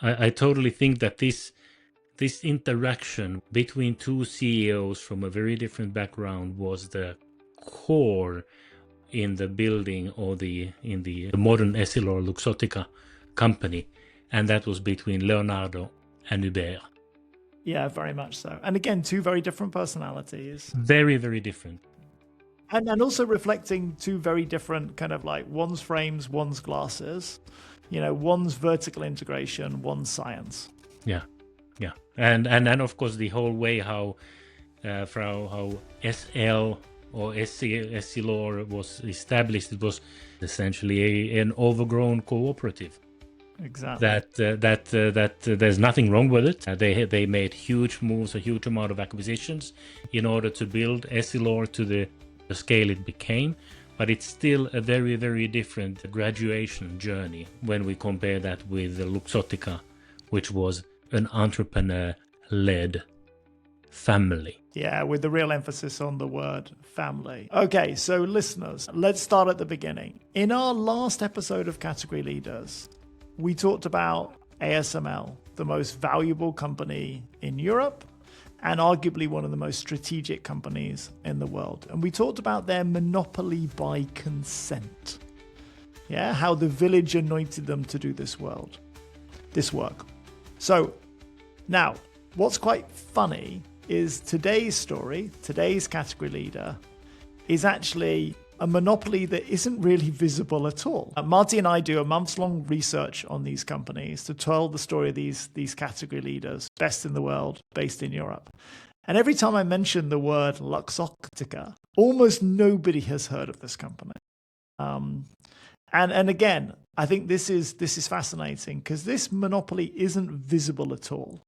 I totally think that this interaction between two CEOs from a very different background was the core in the building or in the modern Essilor Luxottica company, and that was between Leonardo and Hubert. Yeah, very much so. And again, two very different personalities. Very, very different. And also reflecting two very different kind of like one's frames, one's glasses, one's vertical integration, one's science. Yeah, yeah. And of course the whole way how SL or Essilor was established, it was essentially an overgrown cooperative. Exactly. That there's nothing wrong with it. They made huge moves, a huge amount of acquisitions in order to build Essilor to the scale it became, but it's still a very, very different graduation journey when we compare that with the Luxottica, which was an entrepreneur-led family. Yeah, with the real emphasis on the word family. Okay, so listeners, let's start at the beginning. In our last episode of Category Leaders, we talked about ASML, the most valuable company in Europe and arguably one of the most strategic companies in the world. And we talked about their monopoly by consent. Yeah, how the village anointed them to do this work. So now, what's quite funny is today's story, today's category leader, is actually a monopoly that isn't really visible at all. Martti and I do a months-long research on these companies to tell the story of these category leaders, best in the world, based in Europe. And every time I mention the word Luxottica, almost nobody has heard of this company. And again, I think this is fascinating because this monopoly isn't visible at all.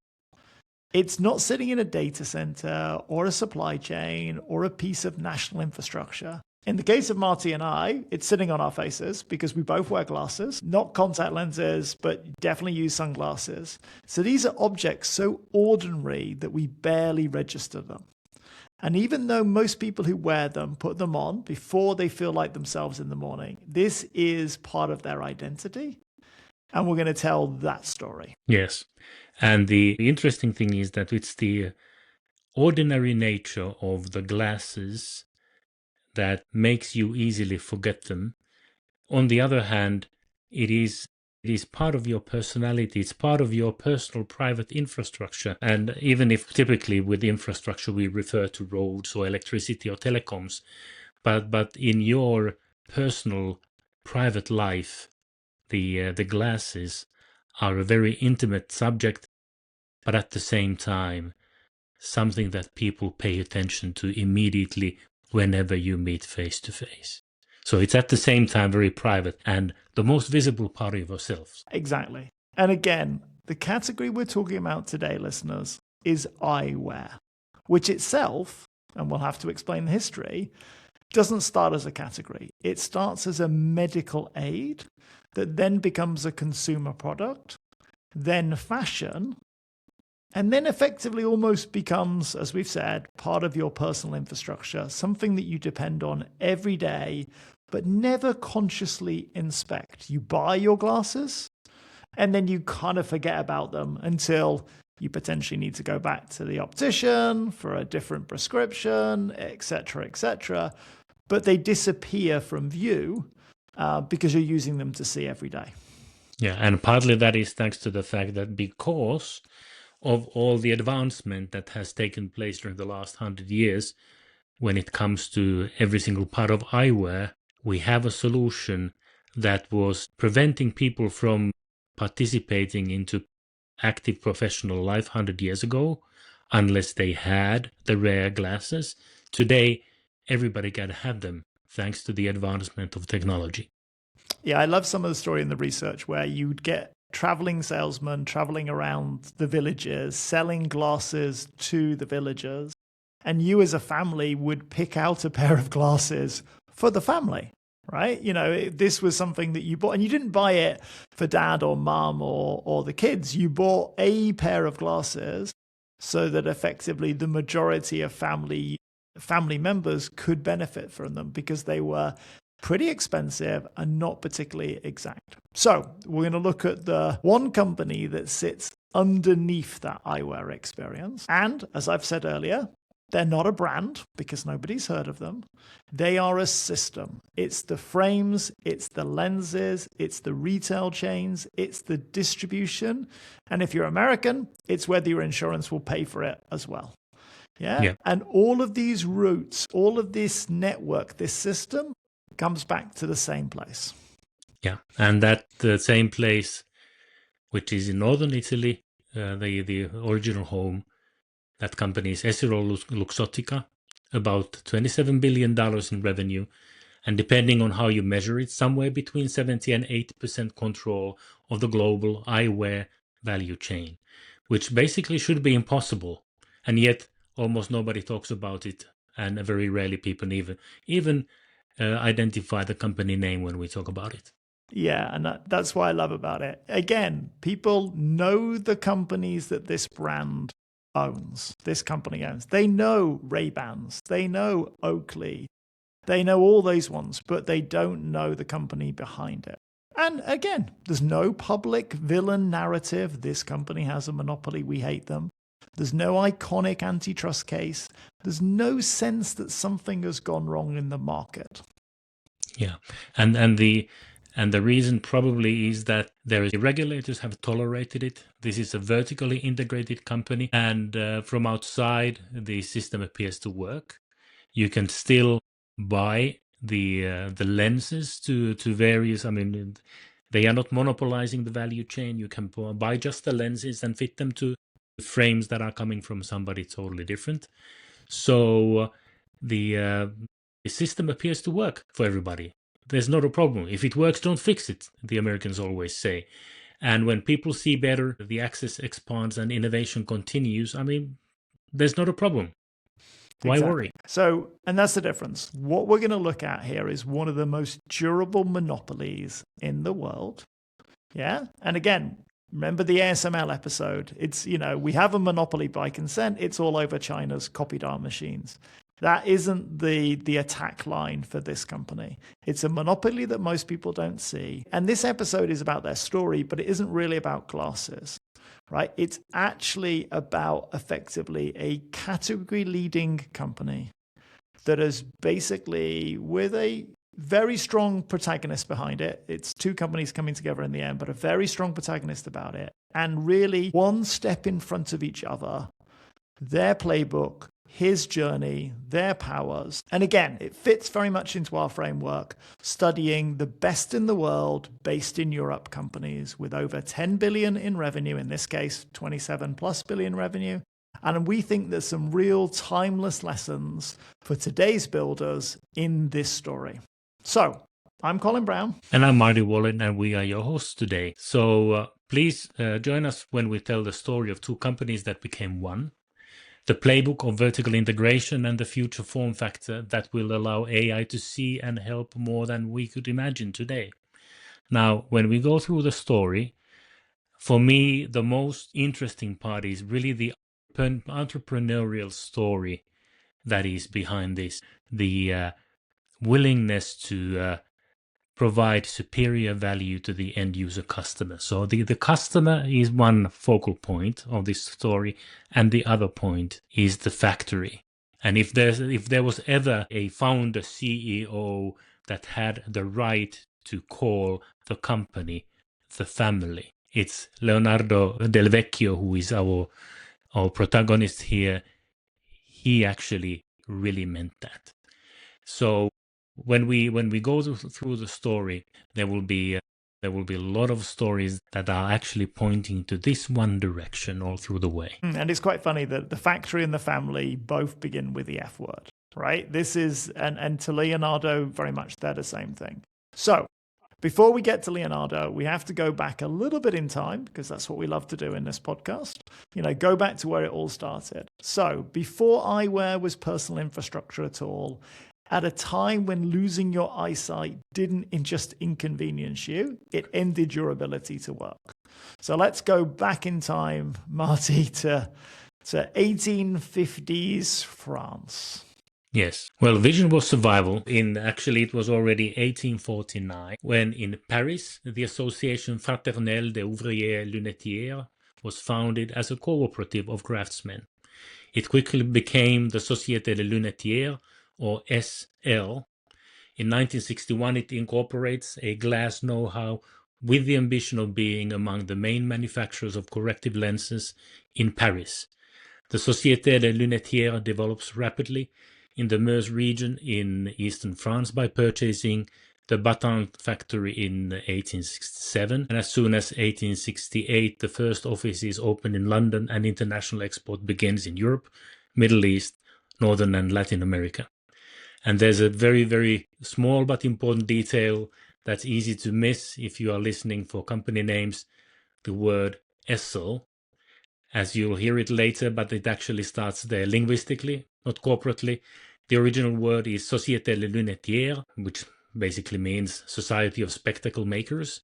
It's not sitting in a data center or a supply chain or a piece of national infrastructure. In the case of Martti and I, it's sitting on our faces because we both wear glasses, not contact lenses, but definitely use sunglasses. So these are objects so ordinary that we barely register them. And even though most people who wear them put them on before they feel like themselves in the morning, this is part of their identity. And we're going to tell that story. Yes. And the interesting thing is that it's the ordinary nature of the glasses that makes you easily forget them. On the other hand, it is part of your personality. It's part of your personal private infrastructure. And even if typically with infrastructure we refer to roads or electricity or telecoms, but in your personal private life, the glasses are a very intimate subject, but at the same time, something that people pay attention to immediately whenever you meet face to face. So it's at the same time very private and the most visible part of yourselves. Exactly. And again, the category we're talking about today, listeners, is eyewear, which itself, and we'll have to explain the history, doesn't start as a category. It starts as a medical aid that then becomes a consumer product, then fashion, and then effectively almost becomes, as we've said, part of your personal infrastructure, something that you depend on every day, but never consciously inspect. You buy your glasses, and then you kind of forget about them until you potentially need to go back to the optician for a different prescription, etc., etc. But they disappear from view because you're using them to see every day. Yeah, and partly that is thanks to the fact that because of all the advancement that has taken place during the last 100 years, when it comes to every single part of eyewear, we have a solution that was preventing people from participating into active professional life 100 years ago, unless they had the rare glasses. Today, everybody can have them thanks to the advancement of technology. Yeah, I love some of the story in the research where you'd get traveling salesmen traveling around the villages, selling glasses to the villagers. And you as a family would pick out a pair of glasses for the family, right? This was something that you bought, and you didn't buy it for dad or mom or the kids. You bought a pair of glasses so that effectively the majority of family members could benefit from them because they were pretty expensive and not particularly exact. So we're going to look at the one company that sits underneath that eyewear experience. And as I've said earlier, they're not a brand because nobody's heard of them. They are a system. It's the frames, it's the lenses, it's the retail chains, it's the distribution. And if you're American, it's whether your insurance will pay for it as well. Yeah. And all of these routes, all of this network, this system comes back to the same place. Yeah. And that the same place, which is in northern Italy, the original home, that company is Essilor Luxottica, about $27 billion in revenue. And depending on how you measure it, somewhere between 70 and 80% control of the global eyewear value chain, which basically should be impossible. And yet almost nobody talks about it, and very rarely people even identify the company name when we talk about it. Yeah, and that's what I love about it. Again, people know the companies that this brand owns, this company owns. They know Ray-Bans, they know Oakley, they know all those ones, but they don't know the company behind it. And again, there's no public villain narrative. This company has a monopoly, we hate them. There's no iconic antitrust case. There's no sense that something has gone wrong in the market. Yeah, and the reason probably is that the regulators have tolerated it. This is a vertically integrated company, and from outside, the system appears to work. You can still buy the lenses to various. I mean, they are not monopolizing the value chain. You can buy just the lenses and fit them to frames that are coming from somebody totally different. So the system appears to work for everybody. There's not a problem. If it works, don't fix it, the Americans always say. And when people see better, the access expands and innovation continues, I mean, there's not a problem. Why worry? So, and that's the difference. What we're going to look at here is one of the most durable monopolies in the world. Yeah. And again, remember the ASML episode? It's, we have a monopoly by consent. It's all over China's copied our machines. That isn't the attack line for this company. It's a monopoly that most people don't see. And this episode is about their story, but it isn't really about glasses, right? It's actually about effectively a category leading company that is basically with a very strong protagonist behind it. It's two companies coming together in the end, but a very strong protagonist about it. And really one step in front of each other, their playbook, his journey, their powers. And again, it fits very much into our framework, studying the best in the world based in Europe companies with over 10 billion in revenue, in this case, 27 plus billion revenue. And we think there's some real timeless lessons for today's builders in this story. So I'm Colin Brown. And I'm Martti Wallin, and we are your hosts today. So please join us when we tell the story of two companies that became one, the playbook of vertical integration, and the future form factor that will allow AI to see and help more than we could imagine today. Now, when we go through the story, for me, the most interesting part is really the entrepreneurial story that is behind this, the willingness to provide superior value to the end user customer. So the customer is one focal point of this story, and the other point is the factory. And if there was ever a founder CEO that had the right to call the company the family, it's Leonardo Del Vecchio, who is our protagonist here. He actually really meant that. So when we go through the story, there will be a lot of stories that are actually pointing to this one direction all through the way. And it's quite funny that the factory and the family both begin with the F word, right? This is, and to Leonardo, very much they're the same thing. So before we get to Leonardo, we have to go back a little bit in time, because that's what we love to do in this podcast. Go back to where it all started. So before eyewear was personal infrastructure at all, at a time when losing your eyesight didn't just inconvenience you, it ended your ability to work. So let's go back in time, Martti, to 1850s France. Yes. Well, vision was survival. Actually, it was already 1849 when in Paris, the Association Fraternelle des Ouvriers Lunetières was founded as a cooperative of craftsmen. It quickly became the Société des Lunetières, or SL. In 1961, it incorporates a glass know-how with the ambition of being among the main manufacturers of corrective lenses in Paris. The Société des Lunetières develops rapidly in the Meuse region in eastern France by purchasing the Batin factory in 1867, and as soon as 1868 the first offices opened in London and international export begins in Europe, Middle East, Northern and Latin America. And there's a very, very small but important detail that's easy to miss if you are listening for company names, the word Essel, as you'll hear it later, but it actually starts there linguistically, not corporately. The original word is Société Les Lunetières, which basically means Society of Spectacle Makers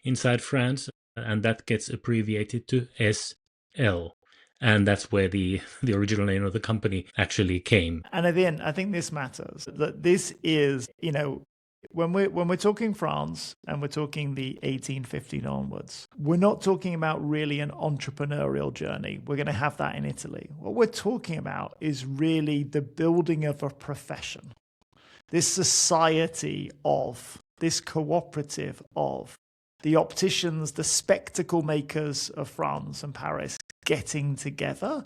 inside France, and that gets abbreviated to SL. And that's where the original name of the company actually came. And at the end, I think this matters. That this is, when we're talking France and we're talking the 1850 onwards, we're not talking about really an entrepreneurial journey. We're going to have that in Italy. What we're talking about is really the building of a profession, this society of, this cooperative of the opticians, the spectacle makers of France and Paris getting together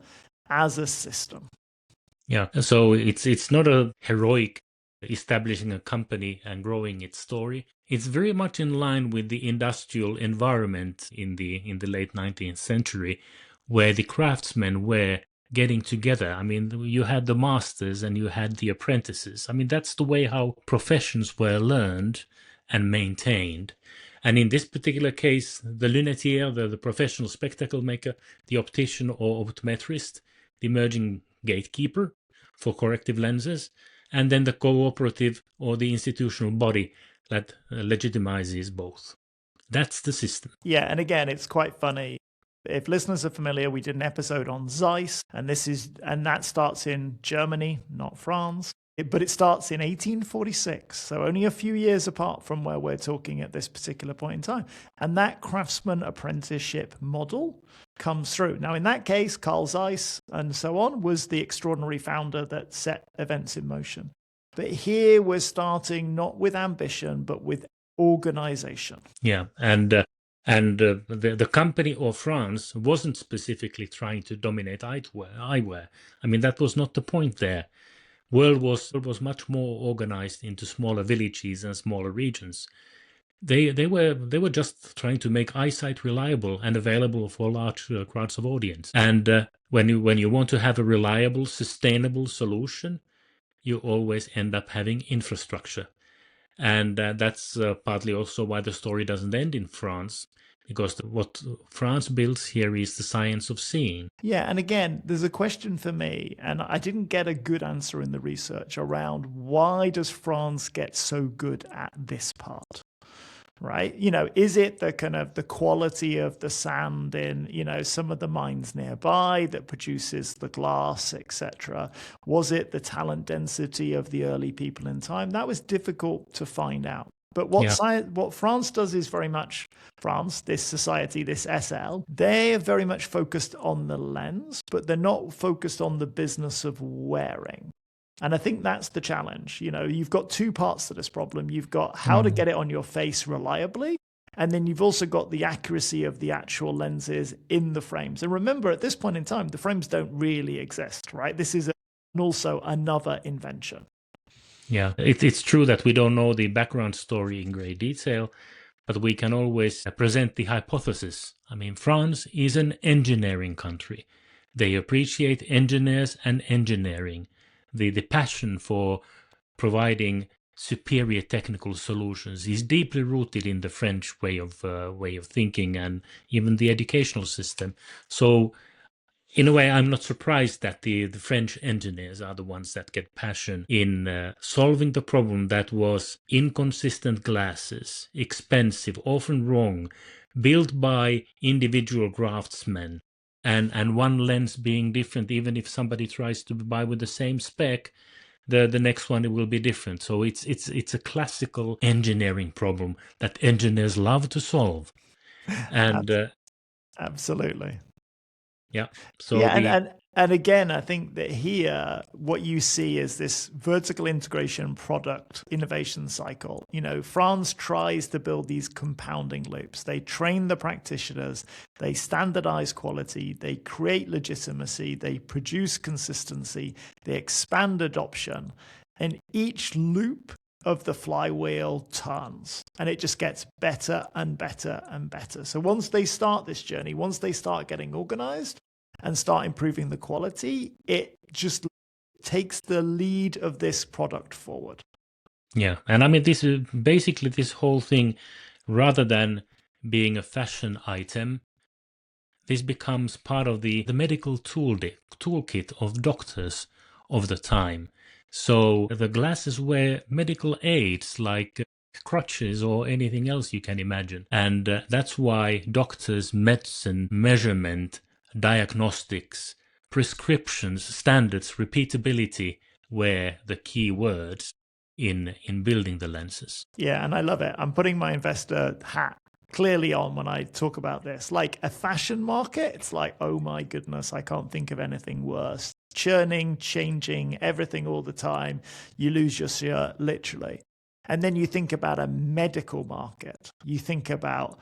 as a system. Yeah, so it's not a heroic establishing a company and growing its story. It's very much in line with the industrial environment in the late 19th century, where the craftsmen were getting together. I mean, you had the masters and you had the apprentices. I mean, that's the way how professions were learned and maintained. And in this particular case, the lunetier, the professional spectacle maker, the optician or optometrist, the emerging gatekeeper for corrective lenses, and then the cooperative or the institutional body that legitimizes both. That's the system. Yeah, and again, it's quite funny. If listeners are familiar, we did an episode on Zeiss, and that starts in Germany, not France. But it starts in 1846, so only a few years apart from where we're talking at this particular point in time. And that craftsman apprenticeship model comes through. Now, in that case, Carl Zeiss and so on was the extraordinary founder that set events in motion. But here we're starting not with ambition, but with organization. Yeah, and the company of France wasn't specifically trying to dominate eyewear. I mean, that was not the point there. World was much more organized into smaller villages and smaller regions. They were just trying to make eyesight reliable and available for large crowds of audience. And when you want to have a reliable, sustainable solution, you always end up having infrastructure. And that's partly also why the story doesn't end in France, because what France builds here is the science of seeing. Yeah, and again, there's a question for me, and I didn't get a good answer in the research around why does France get so good at this part? Right? Is it the kind of the quality of the sand in, some of the mines nearby that produces the glass, etc.? Was it the talent density of the early people in time? That was difficult to find out. But what France does is very much France, this society, this SL, they're very much focused on the lens, but they're not focused on the business of wearing. And I think that's the challenge. You've got two parts to this problem. You've got how to get it on your face reliably, and then you've also got the accuracy of the actual lenses in the frames. And remember, at this point in time, the frames don't really exist, right? This is also another invention. Yeah, it's true that we don't know the background story in great detail, but we can always present the hypothesis. I mean, France is an engineering country. They appreciate engineers and engineering. The passion for providing superior technical solutions is deeply rooted in the French way of thinking and even the educational system. So, in a way, I'm not surprised that the French engineers are the ones that get passion in solving the problem that was inconsistent glasses, expensive, often wrong, built by individual craftsmen, and one lens being different. Even if somebody tries to buy with the same spec, the next one it will be different. So it's a classical engineering problem that engineers love to solve. And Absolutely. yeah, so Yeah, and again, I think that here what you see is this vertical integration product innovation cycle. You know, France tries to build these compounding loops. They train the practitioners, they standardize quality, they create legitimacy, they produce consistency, they expand adoption, and each loop of the flywheel turns and it just gets better and better and better. So once they start this journey, once they start getting organized and start improving the quality, it just takes the lead of this product forward. yeah, and I mean this is basically this whole thing, rather than being a fashion item, this becomes part of the medical toolkit of doctors of the time. So the glasses were medical aids like crutches or anything else you can imagine. And that's why doctors, medicine, measurement, diagnostics, prescriptions, standards, repeatability were the key words in building the lenses. Yeah, and I love it. I'm putting my investor hat clearly on when I talk about this. Like a fashion market, it's like, oh my goodness, I can't think of anything worse. Churning, changing, everything all the time. You lose your shirt, literally. And then you think about a medical market. You think about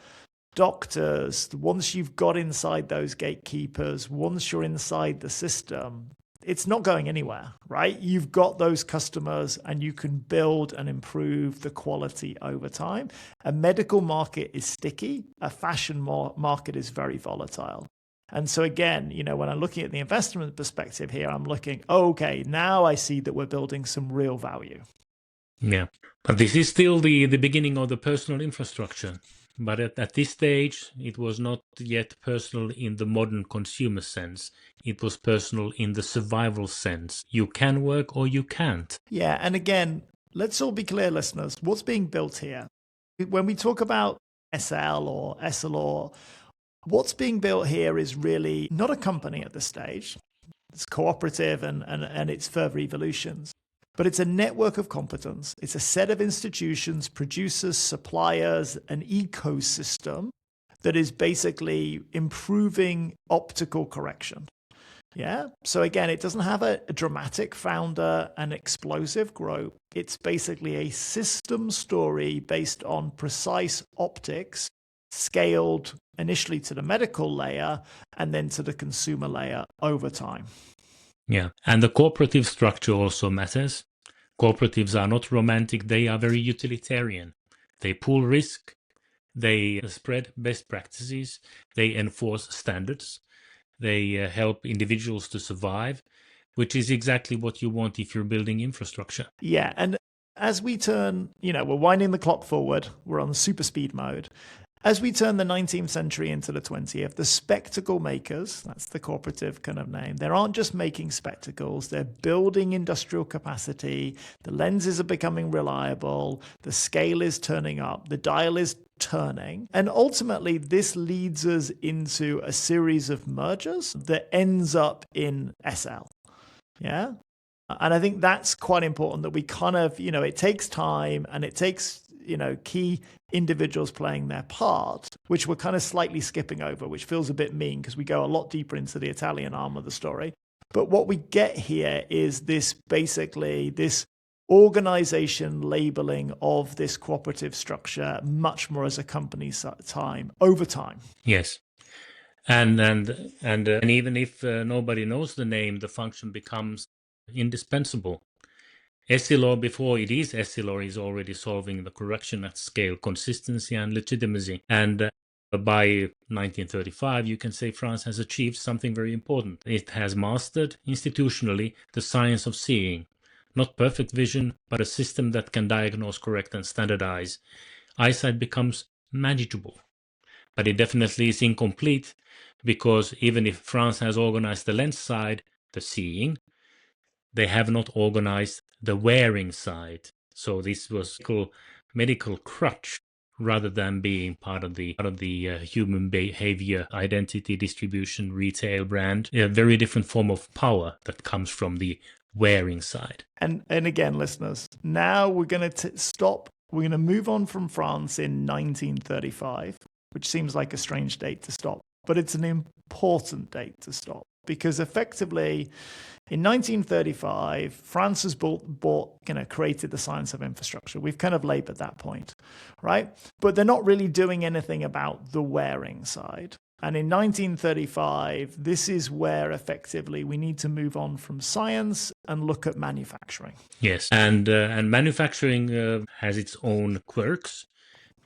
doctors. Once you've got inside those gatekeepers, once you're inside the system, it's not going anywhere, right? You've got those customers and you can build and improve the quality over time. A medical market is sticky. A fashion market is very volatile. And so again, you know, when I'm looking at the investment perspective here, I'm looking, okay, now I see that we're building some real value. Yeah, but this is still the beginning of the personal infrastructure. But at this stage, it was not yet personal in the modern consumer sense. It was personal in the survival sense. You can work or you can't. Yeah, and again, let's all be clear, listeners, what's being built here? When we talk about SL or Essilor, what's being built here is really not a company at this stage. It's cooperative and it's further evolutions. But it's a network of competence. It's a set of institutions, producers, suppliers, an ecosystem that is basically improving optical correction. Yeah. So again, it doesn't have a dramatic founder and explosive growth. It's basically a system story based on precise optics, scaled initially to the medical layer and then to the consumer layer over time. Yeah. And the cooperative structure also matters. Cooperatives are not romantic, they are very utilitarian. They pool risk, they spread best practices, they enforce standards, they help individuals to survive, which is exactly what you want if you're building infrastructure. Yeah, and as we turn, you know, we're winding the clock forward, we're on super speed mode. As we turn the 19th century into the 20th, the spectacle makers, that's the cooperative kind of name, they aren't just making spectacles, they're building industrial capacity, the lenses are becoming reliable, the scale is turning up, the dial is turning. And ultimately, this leads us into a series of mergers that ends up in SL. Yeah. And I think that's quite important that we kind of, you know, it takes time and it takes, you know, key individuals playing their part, which we're kind of slightly skipping over, which feels a bit mean because we go a lot deeper into the Italian arm of the story. But what we get here is this basically this organization labeling of this cooperative structure much more as a company time over time. Yes. And even if nobody knows the name, the function becomes indispensable. Essilor, before it is Essilor, is already solving the correction at scale, consistency and legitimacy. And by 1935, you can say France has achieved something very important. It has mastered institutionally the science of seeing. Not perfect vision, but a system that can diagnose, correct, and standardize. Eyesight becomes manageable. But it definitely is incomplete because even if France has organized the lens side, the seeing, they have not organized the wearing side. So this was a medical crutch rather than being part of the human behavior, identity, distribution, retail brand. A very different form of power that comes from the wearing side. And again, listeners, now we're going to stop. We're going to move on from France in 1935, which seems like a strange date to stop, but it's an important date to stop because effectively in 1935, France has created the science of infrastructure. We've kind of labored that point, right? But they're not really doing anything about the wearing side. And in 1935, this is where effectively we need to move on from science and look at manufacturing. Yes, and manufacturing has its own quirks,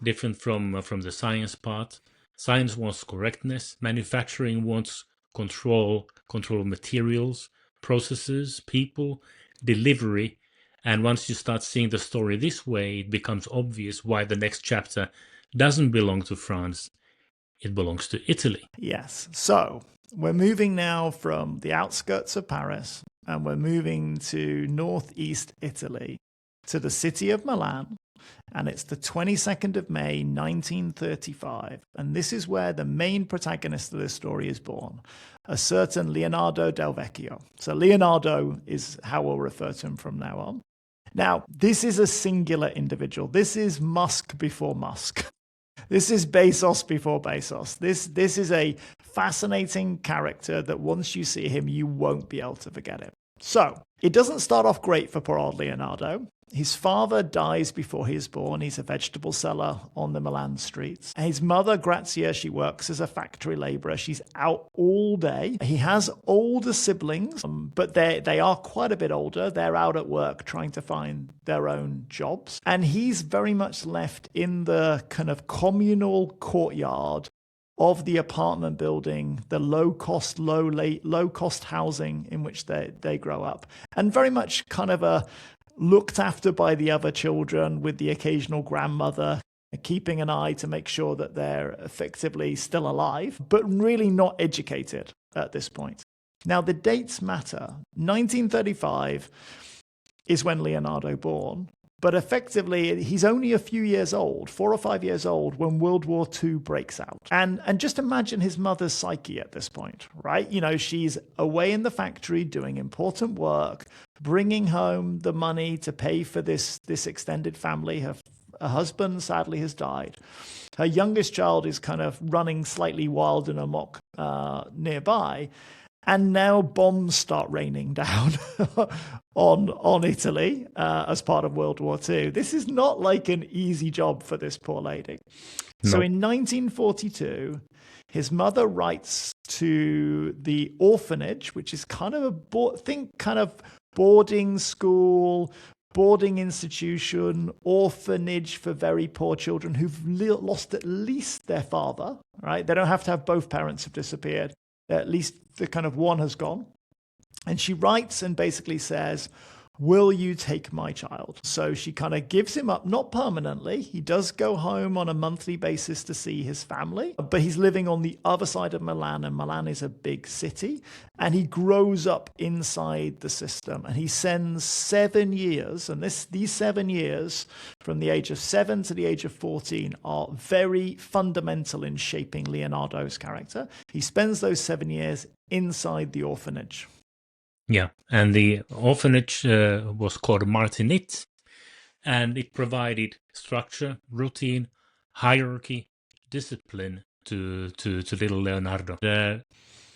different from the science part. Science wants correctness. Manufacturing wants control of materials, processes, people, delivery. And once you start seeing the story this way, it becomes obvious why the next chapter doesn't belong to France. It belongs to Italy. Yes. So we're moving now from the outskirts of Paris and we're moving to northeast Italy to the city of Milan. And it's the 22nd of May, 1935. And this is where the main protagonist of this story is born, a certain Leonardo Del Vecchio. So Leonardo is how we'll refer to him from now on. Now, this is a singular individual. This is Musk before Musk. This is Bezos before Bezos. This is a fascinating character that once you see him, you won't be able to forget him. So it doesn't start off great for poor old Leonardo. His father dies before he is born. He's a vegetable seller on the Milan streets. His mother, Grazia, she works as a factory laborer. She's out all day. He has older siblings, but they are quite a bit older. They're out at work trying to find their own jobs. And he's very much left in the kind of communal courtyard of the apartment building, the low-cost housing in which they grow up. And very much kind of looked after by the other children with the occasional grandmother keeping an eye to make sure that they're effectively still alive, but really not educated at this point. Now, the dates matter. 1935 is when Leonardo born, but effectively he's only a few years old, 4 or 5 years old, when World War II breaks out. And just imagine his mother's psyche at this point, right? You know, she's away in the factory doing important work, bringing home the money to pay for this extended family. Her husband sadly has died. Her youngest child is kind of running slightly wild and amok nearby. And now bombs start raining down on Italy as part of World War II. This is not like an easy job for this poor lady. No. So in 1942, his mother writes to the orphanage, which is kind of boarding school, boarding institution, orphanage for very poor children who've lost at least their father, right? They don't have to have both parents have disappeared. At least the kind of one has gone. And she writes and basically says, will you take my child? So she kind of gives him up, not permanently. He does go home on a monthly basis to see his family, but he's living on the other side of Milan, and Milan is a big city. And he grows up inside the system, and he spends 7 years. And these 7 years, from the age of 7 to the age of 14, are very fundamental in shaping Leonardo's character. He spends those 7 years inside the orphanage. Yeah, and the orphanage was called Martti, and it provided structure, routine, hierarchy, discipline to little Leonardo.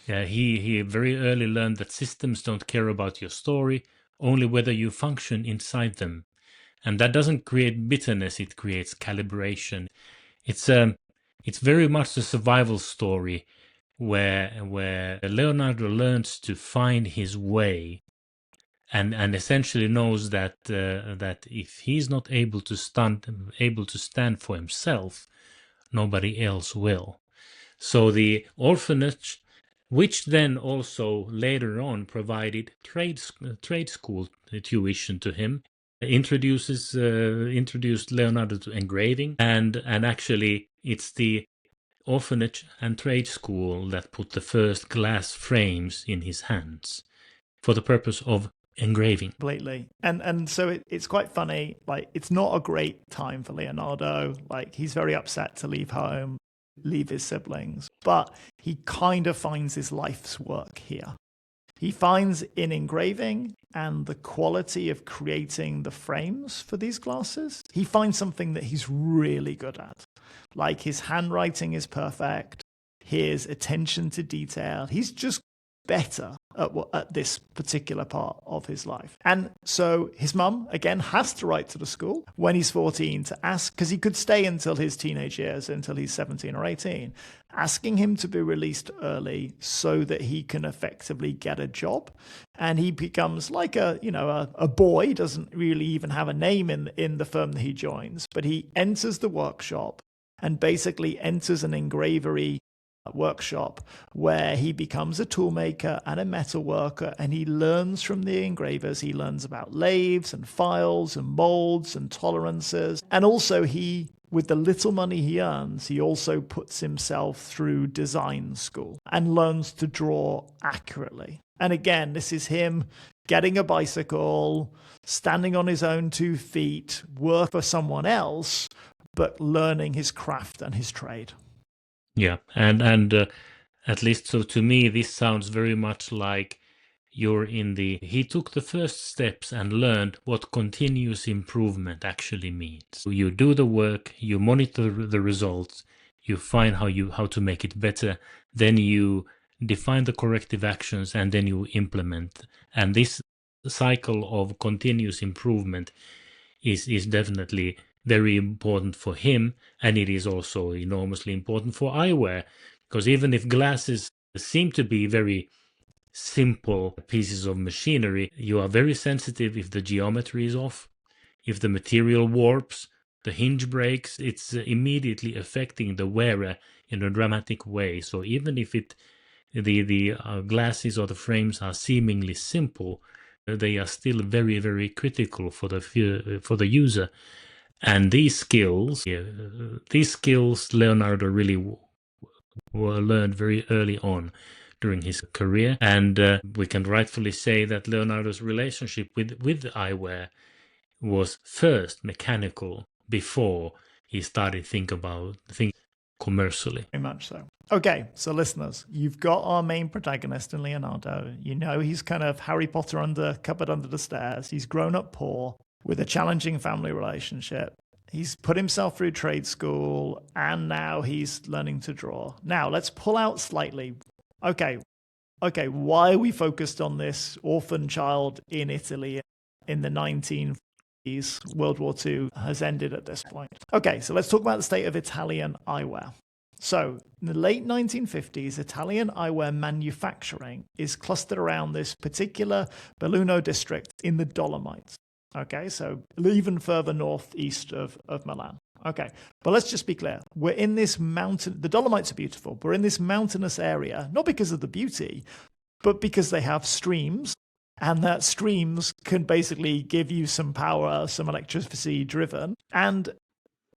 He very early learned that systems don't care about your story, only whether you function inside them. And that doesn't create bitterness, it creates calibration. It's very much a survival story where Leonardo learns to find his way and essentially knows that if he's not able to stand for himself, nobody else will. So the orphanage, which then also later on provided trade school tuition to him, introduced Leonardo to engraving, and actually it's the orphanage and trade school that put the first glass frames in his hands for the purpose of engraving. Completely. And so it's quite funny. Like, it's not a great time for Leonardo. Like, he's very upset to leave home, leave his siblings, but he kind of finds his life's work here. He finds in engraving and the quality of creating the frames for these glasses, he finds something that he's really good at. Like his handwriting is perfect, his attention to detail. He's just better at this particular part of his life. And so his mum, again, has to write to the school when he's 14 to ask, because he could stay until his teenage years, until he's 17 or 18, asking him to be released early so that he can effectively get a job. And he becomes like a boy, doesn't really even have a name in the firm that he joins, but he enters the workshop and basically enters an engravery workshop where he becomes a toolmaker and a metal worker, and he learns from the engravers. He learns about lathes and files and molds and tolerances. And also with the little money he earns, he also puts himself through design school and learns to draw accurately. And again, this is him getting a bicycle, standing on his own 2 feet, work for someone else, but learning his craft and his trade. Yeah, and at least so to me, this sounds very much like he took the first steps and learned what continuous improvement actually means. So you do the work, you monitor the results, you find how to make it better, then you define the corrective actions, and then you implement. And this cycle of continuous improvement is definitely very important for him, and it is also enormously important for eyewear, because even if glasses seem to be very simple pieces of machinery, you are very sensitive if the geometry is off, if the material warps, the hinge breaks, it's immediately affecting the wearer in a dramatic way. So even if the glasses or the frames are seemingly simple, they are still very, very critical for the user. And these skills Leonardo really were learned very early on during his career. And we can rightfully say that Leonardo's relationship with eyewear was first mechanical before he started thinking commercially. Very much so. Okay, so listeners, you've got our main protagonist in Leonardo. You know he's kind of Harry Potter cupboard under the stairs. He's grown up poor with a challenging family relationship. He's put himself through trade school, and now he's learning to draw. Now, let's pull out slightly. Okay, why are we focused on this orphan child in Italy in the 1940s? World War II has ended at this point. Okay, so let's talk about the state of Italian eyewear. So, in the late 1950s, Italian eyewear manufacturing is clustered around this particular Belluno district in the Dolomites. Okay, so even further northeast of Milan. Okay, but let's just be clear. We're in this mountain. The Dolomites are beautiful. But we're in this mountainous area, not because of the beauty, but because they have streams. And that streams can basically give you some power, some electricity driven. And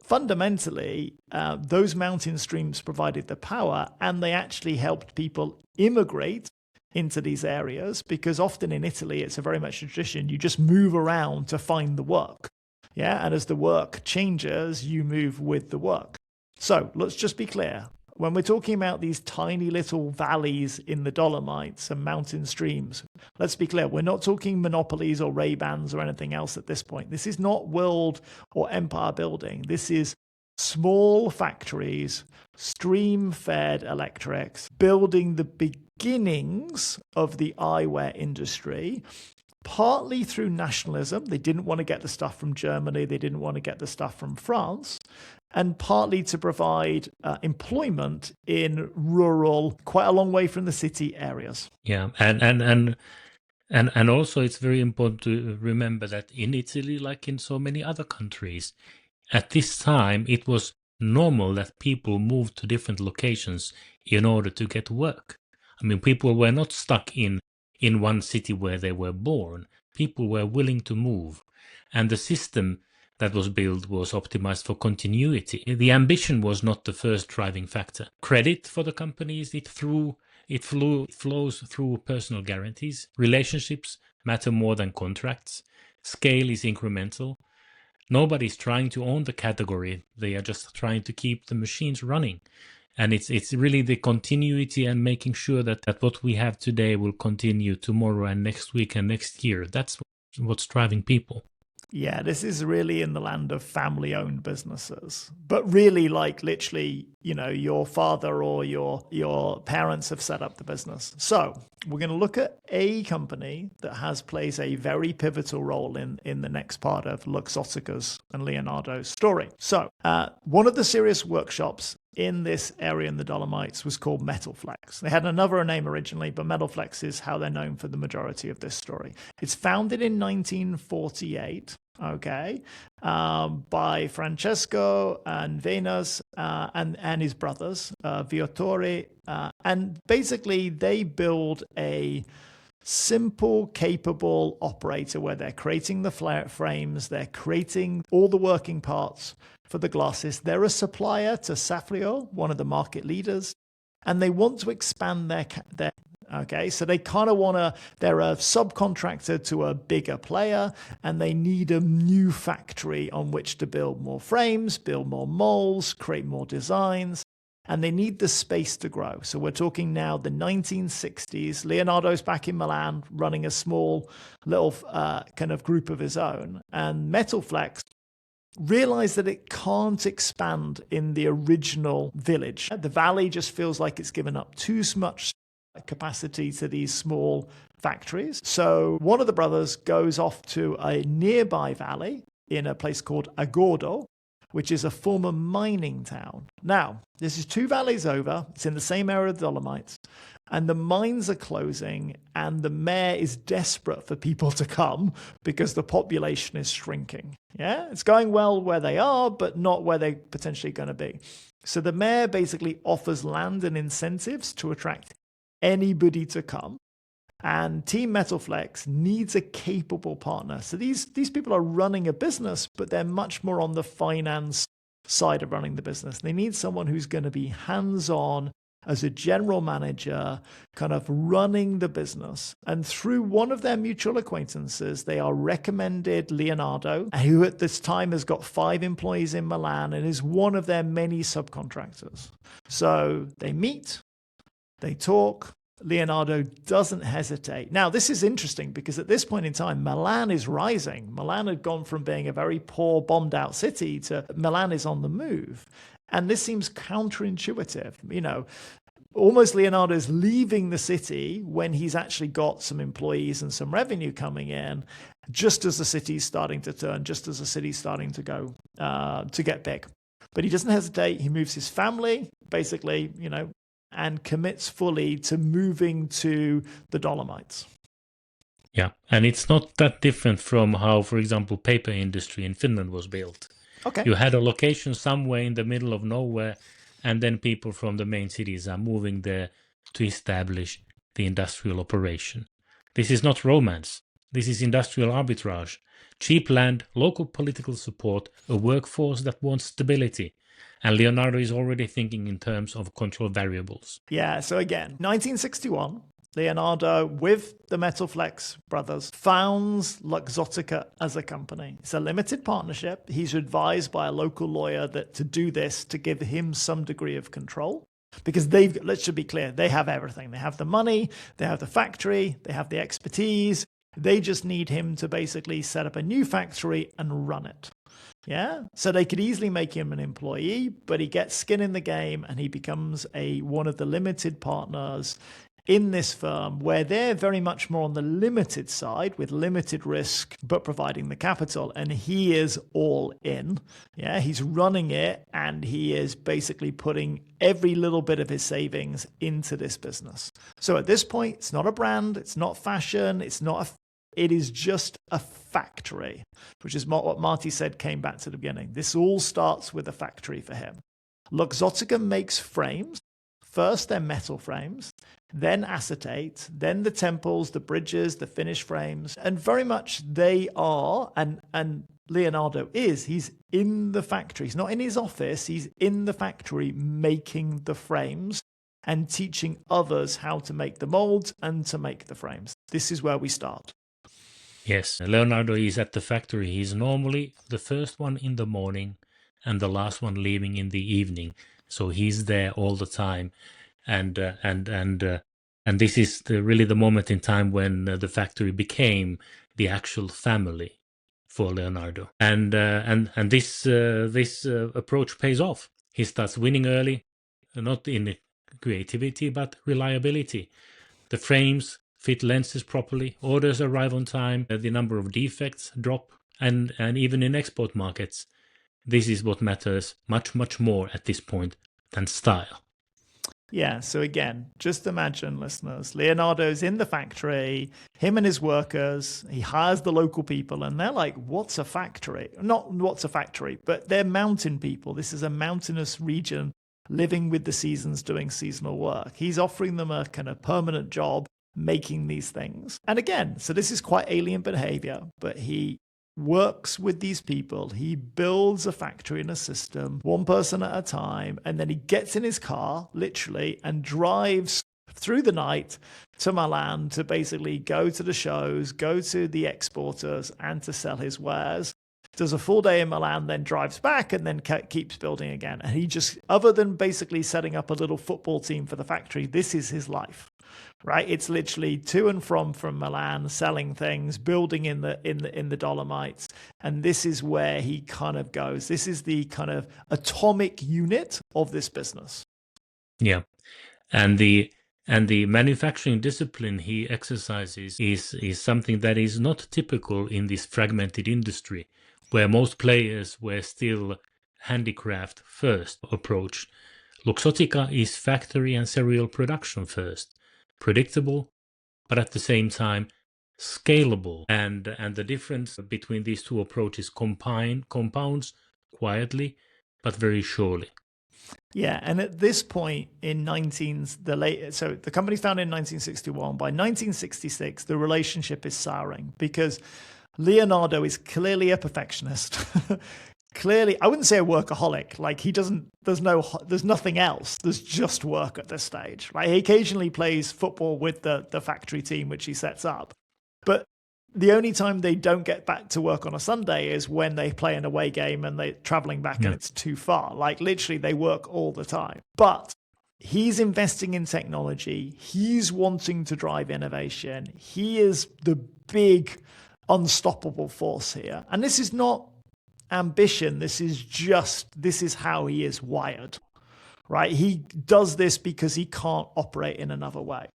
fundamentally, those mountain streams provided the power, and they actually helped people immigrate into these areas, because often in Italy, it's a very much tradition. You just move around to find the work. Yeah. And as the work changes, you move with the work. So let's just be clear. When we're talking about these tiny little valleys in the Dolomites and mountain streams, let's be clear. We're not talking monopolies or Ray-Bans or anything else at this point. This is not world or empire building. This is small factories, stream-fed electrics, building the beginnings of the eyewear industry, partly through nationalism. They didn't want to get the stuff from Germany. They didn't want to get the stuff from France. And partly to provide employment in rural, quite a long way from the city areas. Yeah, and also it's very important to remember that in Italy, like in so many other countries, at this time it was normal that people moved to different locations in order to get work. I mean, people were not stuck in one city where they were born. People were willing to move, and the system that was built was optimized for continuity. The ambition was not the first driving factor. Credit for the companies, it flows through personal guarantees. Relationships matter more than contracts. Scale is incremental. Nobody's trying to own the category. They are just trying to keep the machines running. And it's really the continuity and making sure that what we have today will continue tomorrow and next week and next year. That's what's driving people. Yeah, this is really in the land of family-owned businesses. But really, like literally, your father or your parents have set up the business. So we're going to look at a company that plays a very pivotal role in the next part of Luxottica's and Leonardo's story. So one of the serious workshops in this area in the Dolomites was called Metalflex. They had another name originally, but Metalflex is how they're known for the majority of this story. It's founded in 1948, by Francesco and Venus and his brothers, Viatori. And basically, they build a simple, capable operator where they're creating the frames, they're creating all the working parts for the glasses. They're a supplier to Safrio, one of the market leaders, and they want to expand their so they kind of they're a subcontractor to a bigger player, and they need a new factory on which to build more frames, build more molds, create more designs. And they need the space to grow. So we're talking now the 1960s. Leonardo's back in Milan running a small little kind of group of his own. And Metalflex realized that it can't expand in the original village. The valley just feels like it's given up too much capacity to these small factories. So one of the brothers goes off to a nearby valley in a place called Agordo, which is a former mining town. Now, this is 2 valleys over. It's in the same area of the Dolomites. And the mines are closing, and the mayor is desperate for people to come because the population is shrinking. Yeah, it's going well where they are, but not where they're potentially going to be. So the mayor basically offers land and incentives to attract anybody to come. And Team Metalflex needs a capable partner. So these people are running a business, but they're much more on the finance side of running the business. They need someone who's going to be hands-on as a general manager, kind of running the business. And through one of their mutual acquaintances, they are recommended Leonardo, who at this time has got 5 employees in Milan and is one of their many subcontractors. So they meet, they talk. Leonardo doesn't hesitate. Now, this is interesting because at this point in time, Milan is rising. Milan had gone from being a very poor, bombed-out city to Milan is on the move. And this seems counterintuitive. Almost Leonardo is leaving the city when he's actually got some employees and some revenue coming in, just as the city's starting to turn, just as the city's starting to go to get big. But he doesn't hesitate. He moves his family, basically, and commits fully to moving to the Dolomites. Yeah, and it's not that different from how, for example, paper industry in Finland was built. Okay. You had a location somewhere in the middle of nowhere, and then people from the main cities are moving there to establish the industrial operation. This is not romance. This is industrial arbitrage. Cheap land, local political support, a workforce that wants stability. And Leonardo is already thinking in terms of control variables. Yeah, so again, 1961, Leonardo, with the Metalflex brothers, founds Luxottica as a company. It's a limited partnership. He's advised by a local lawyer that to do this, to give him some degree of control. Because let's just be clear, they have everything. They have the money, they have the factory, they have the expertise. They just need him to basically set up a new factory and run it. Yeah, so they could easily make him an employee, but he gets skin in the game and he becomes one of the limited partners in this firm where they're very much more on the limited side with limited risk, but providing the capital. And he is all in. Yeah, he's running it and he is basically putting every little bit of his savings into this business. So at this point, it's not a brand, it's not fashion, it is just a factory, which is what Martti said came back to the beginning. This all starts with a factory for him. Luxottica makes frames. First, they're metal frames, then acetate, then the temples, the bridges, the finished frames. And very much they are, and Leonardo he's in the factory. He's not in his office. He's in the factory making the frames and teaching others how to make the molds and to make the frames. This is where we start. Yes, Leonardo is at the factory. He's normally the first one in the morning and the last one leaving in the evening. So he's there all the time, and this is really the moment in time when the factory became the actual family for Leonardo, and this approach pays off. He starts winning early, not in creativity but reliability. The frames fit lenses properly, orders arrive on time, the number of defects drop, and even in export markets, this is what matters much more at this point than style. Yeah, so again, just imagine, listeners, Leonardo's in the factory, him and his workers, he hires the local people, and they're like, what's a factory? Not what's a factory, but they're mountain people. This is a mountainous region living with the seasons, doing seasonal work. He's offering them a kind of permanent job making these things. And again, so this is quite alien behavior, but he works with these people. He builds a factory and a system, one person at a time, and then he gets in his car, literally, and drives through the night to Milan to basically go to the shows, go to the exporters, and to sell his wares. Does a full day in Milan, then drives back, and then keeps building again. And he just, other than basically setting up a little football team for the factory, this is his life. Right, it's literally to and from Milan, selling things, building in the Dolomites, and this is where he kind of goes. This is the kind of atomic unit of this business. Yeah, and the manufacturing discipline he exercises is something that is not typical in this fragmented industry, where most players were still handicraft first approach. Luxottica is factory and serial production first. Predictable, but at the same time scalable, and the difference between these two approaches compounds quietly but very surely. Yeah, and at this point in so the company's founded in 1961. By 1966, the relationship is souring because Leonardo is clearly a perfectionist. Clearly, I wouldn't say a workaholic. Like there's nothing else. There's just work at this stage, right? He occasionally plays football with the factory team, which he sets up. But the only time they don't get back to work on a Sunday is when they play an away game and they're traveling back and it's too far. Like literally they work all the time. But he's investing in technology. He's wanting to drive innovation. He is the big unstoppable force here. And this is not ambition. This is how he is wired, right? He does this because he can't operate in another way.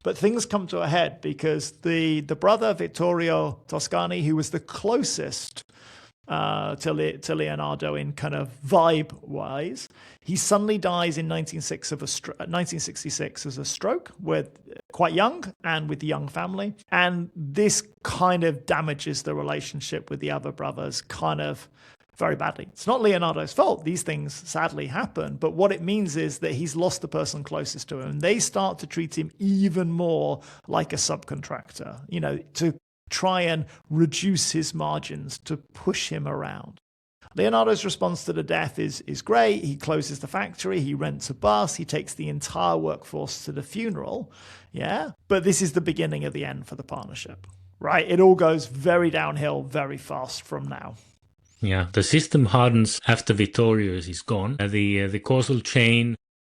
But things come to a head because the brother, Vittorio Toscani, who was the closest to Leonardo in kind of vibe wise, he suddenly dies in 1966 as a stroke, with quite young and with the young family. And this kind of damages the relationship with the other brothers kind of very badly. It's not Leonardo's fault. These things sadly happen. But what it means is that he's lost the person closest to him. They start to treat him even more like a subcontractor, to try and reduce his margins, to push him around. Leonardo's response to the death is great. He closes the factory, he rents a bus, he takes the entire workforce to the funeral. Yeah. But this is the beginning of the end for the partnership, right? It all goes very downhill very fast from now. Yeah, the system hardens after Vittorio is gone. The causal chain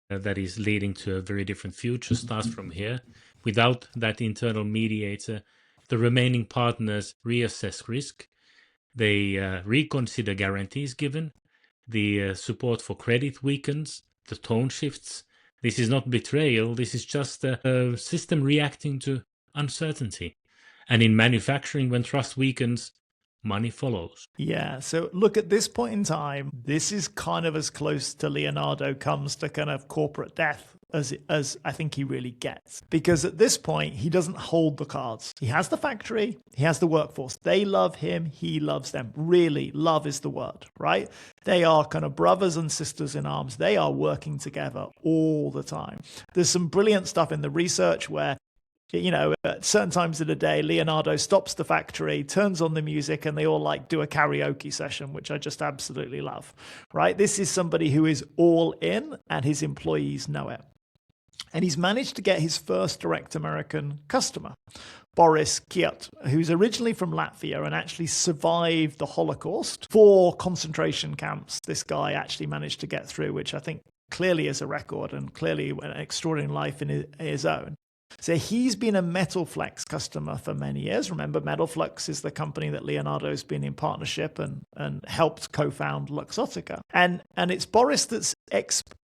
that is leading to a very different future starts from here. Without that internal mediator, the remaining partners reassess risk. They reconsider guarantees given. The support for credit weakens. The tone shifts. This is not betrayal. This is just a system reacting to uncertainty. And in manufacturing, when trust weakens, money follows. Yeah, so look, at this point in time, this is kind of as close to Leonardo comes to kind of corporate death as I think he really gets. Because at this point, he doesn't hold the cards. He has the factory, he has the workforce. They love him, he loves them. Really, love is the word, right? They are kind of brothers and sisters in arms. They are working together all the time. There's some brilliant stuff in the research where at certain times of the day, Leonardo stops the factory, turns on the music, and they all do a karaoke session, which I just absolutely love, right? This is somebody who is all in, and his employees know it. And he's managed to get his first direct American customer, Boris Kiot, who's originally from Latvia and actually survived the Holocaust. 4 concentration camps this guy actually managed to get through, which I think clearly is a record and clearly an extraordinary life in his own. So he's been a Metalflex customer for many years. Remember, Metalflex is the company that Leonardo's been in partnership and helped co-found Luxottica. And it's Boris that's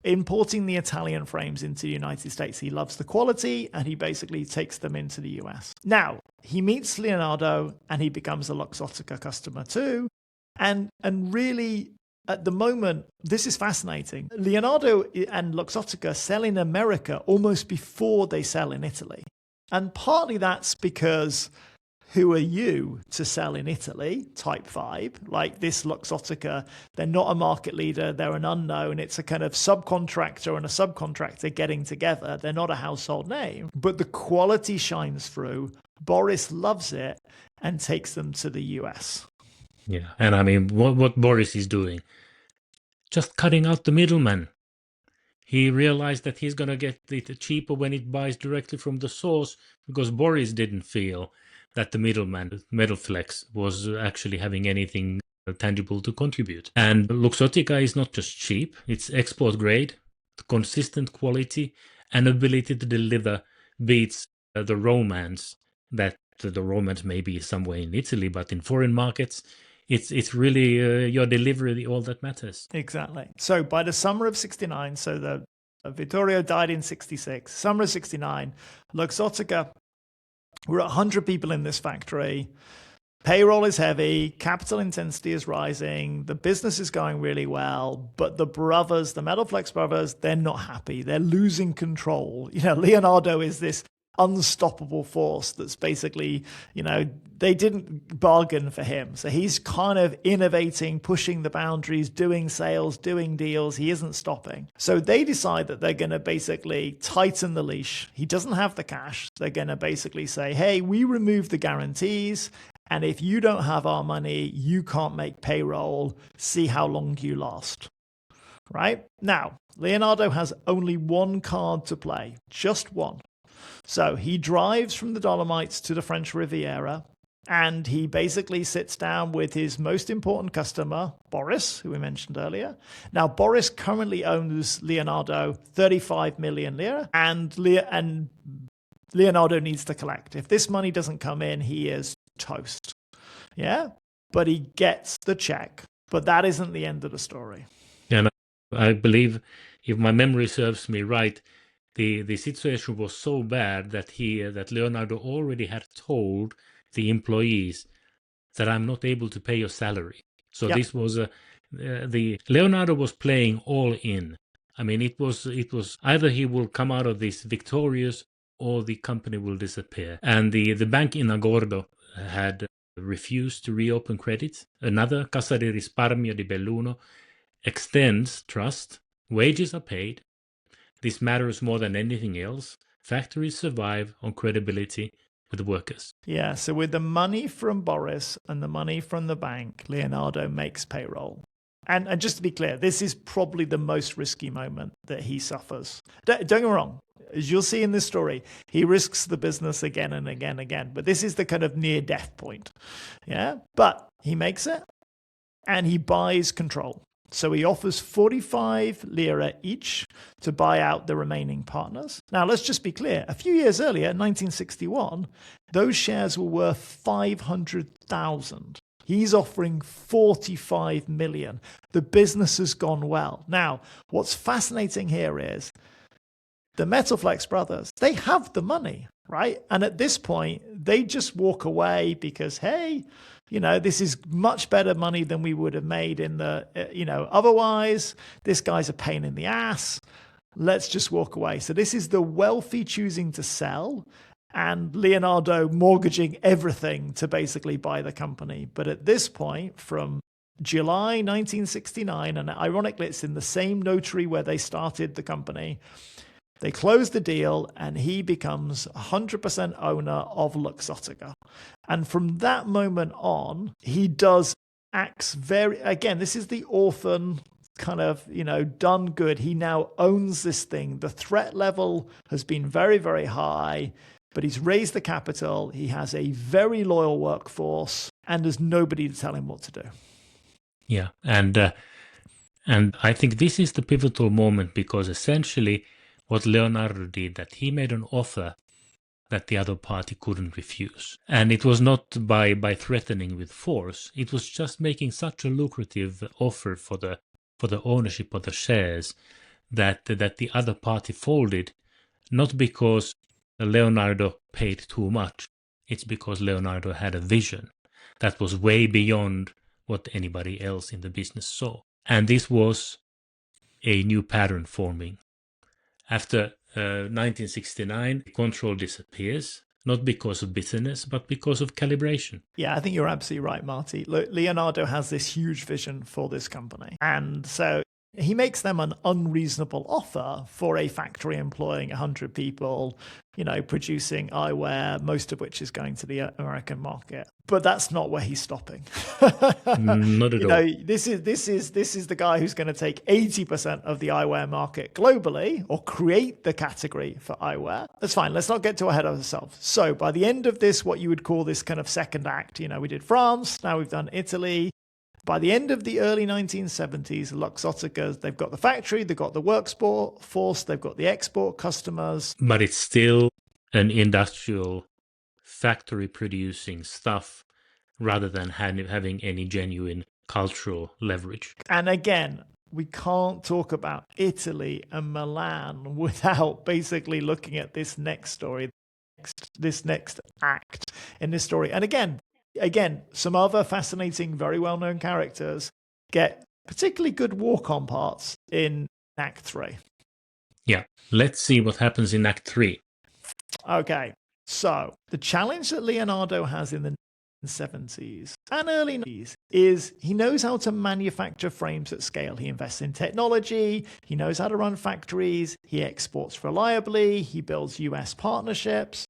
importing the Italian frames into the United States. He loves the quality and he basically takes them into the US. Now, he meets Leonardo and he becomes a Luxottica customer too. And really, at the moment, this is fascinating. Leonardo and Luxottica sell in America almost before they sell in Italy. And partly that's because who are you to sell in Italy, type 5? Like this Luxottica, they're not a market leader, they're an unknown. It's a kind of subcontractor and a subcontractor getting together. They're not a household name, but the quality shines through. Boris loves it and takes them to the US. Yeah, and I mean, what Boris is doing, just cutting out the middleman. He realized that he's going to get it cheaper when it buys directly from the source, because Boris didn't feel that the middleman, Metalflex, was actually having anything tangible to contribute. And Luxottica is not just cheap, it's export grade, consistent quality, and ability to deliver beats the romance that the romance may be somewhere in Italy, but in foreign markets, it's really your delivery, all that matters. Exactly. So by the summer of 69, so the Vittorio died in 66, summer of 69, Luxottica, we're at 100 people in this factory. Payroll is heavy, capital intensity is rising, the business is going really well, but the brothers, the Metalflex brothers, they're not happy. They're losing control. You know, Leonardo is this unstoppable force that's basically, you know, they didn't bargain for him. So he's kind of innovating, pushing the boundaries, doing sales, doing deals. He isn't stopping. So they decide that they're going to basically tighten the leash. He doesn't have the cash. They're going to basically say, hey, we remove the guarantees. And if you don't have our money, you can't make payroll. See how long you last. Right? Now, Leonardo has only one card to play, just one. So he drives from the Dolomites to the French Riviera, and he basically sits down with his most important customer, Boris, who we mentioned earlier. Now, Boris currently owes Leonardo 35 million lira, and Leonardo needs to collect. If this money doesn't come in, he is toast. Yeah? But he gets the check. But that isn't the end of the story. And I believe, if my memory serves me right, the situation was so bad that Leonardo already had told the employees that I'm not able to pay your salary. So This was the Leonardo was playing all in. I mean, it was either he will come out of this victorious or the company will disappear. And the bank in Agordo had refused to reopen credit. Another, Cassa di Risparmio di Belluno, extends trust. Wages are paid. This matters more than anything else. Factories survive on credibility with the workers. Yeah, so with the money from Boris and the money from the bank, Leonardo makes payroll. And just to be clear, this is probably the most risky moment that he suffers. Don't get me wrong. As you'll see in this story, he risks the business again and again and again. But this is the kind of near-death point. Yeah, but he makes it and he buys control. So he offers 45 lira each to buy out the remaining partners. Now, let's just be clear. A few years earlier, 1961, those shares were worth 500,000. He's offering 45 million. The business has gone well. Now, what's fascinating here is the Metalflex brothers, they have the money, right? And at this point, they just walk away because, hey, you know, this is much better money than we would have made in the, otherwise. This guy's a pain in the ass. Let's just walk away. So this is the wealthy choosing to sell and Leonardo mortgaging everything to basically buy the company. But at this point, from July 1969, and ironically, it's in the same notary where they started the company, they close the deal and he becomes 100% owner of Luxottica. And from that moment on, he acts very, again, this is the orphan kind of, done good. He now owns this thing. The threat level has been very, very high, but he's raised the capital. He has a very loyal workforce and there's nobody to tell him what to do. Yeah. And And I think this is the pivotal moment, because essentially what Leonardo did, that he made an offer that the other party couldn't refuse. And it was not by threatening with force. It was just making such a lucrative offer for the ownership of the shares that the other party folded, not because Leonardo paid too much. It's because Leonardo had a vision that was way beyond what anybody else in the business saw. And this was a new pattern forming. After 1969, control disappears, not because of bitterness, but because of calibration. Yeah, I think you're absolutely right, Martti. Look, Leonardo has this huge vision for this company. And so he makes them an unreasonable offer for a factory employing 100 people, producing eyewear, most of which is going to the American market. But that's not where he's stopping. Not at all. This is the guy who's going to take 80% of the eyewear market globally, or create the category for eyewear. That's fine. Let's not get too ahead of ourselves. So by the end of this, what you would call this kind of second act, we did France, now we've done Italy. By the end of the early 1970s, Luxottica, they've got the factory, they've got the workforce, they've got the export customers. But it's still an industrial factory producing stuff rather than having any genuine cultural leverage. And again, we can't talk about Italy and Milan without basically looking at this next story, this next act in this story. And again, some other fascinating, very well-known characters get particularly good walk-on parts in Act 3. Yeah, let's see what happens in Act 3. Okay, so the challenge that Leonardo has in the 70s and early 90s is he knows how to manufacture frames at scale. He invests in technology, he knows how to run factories, he exports reliably, he builds US partnerships.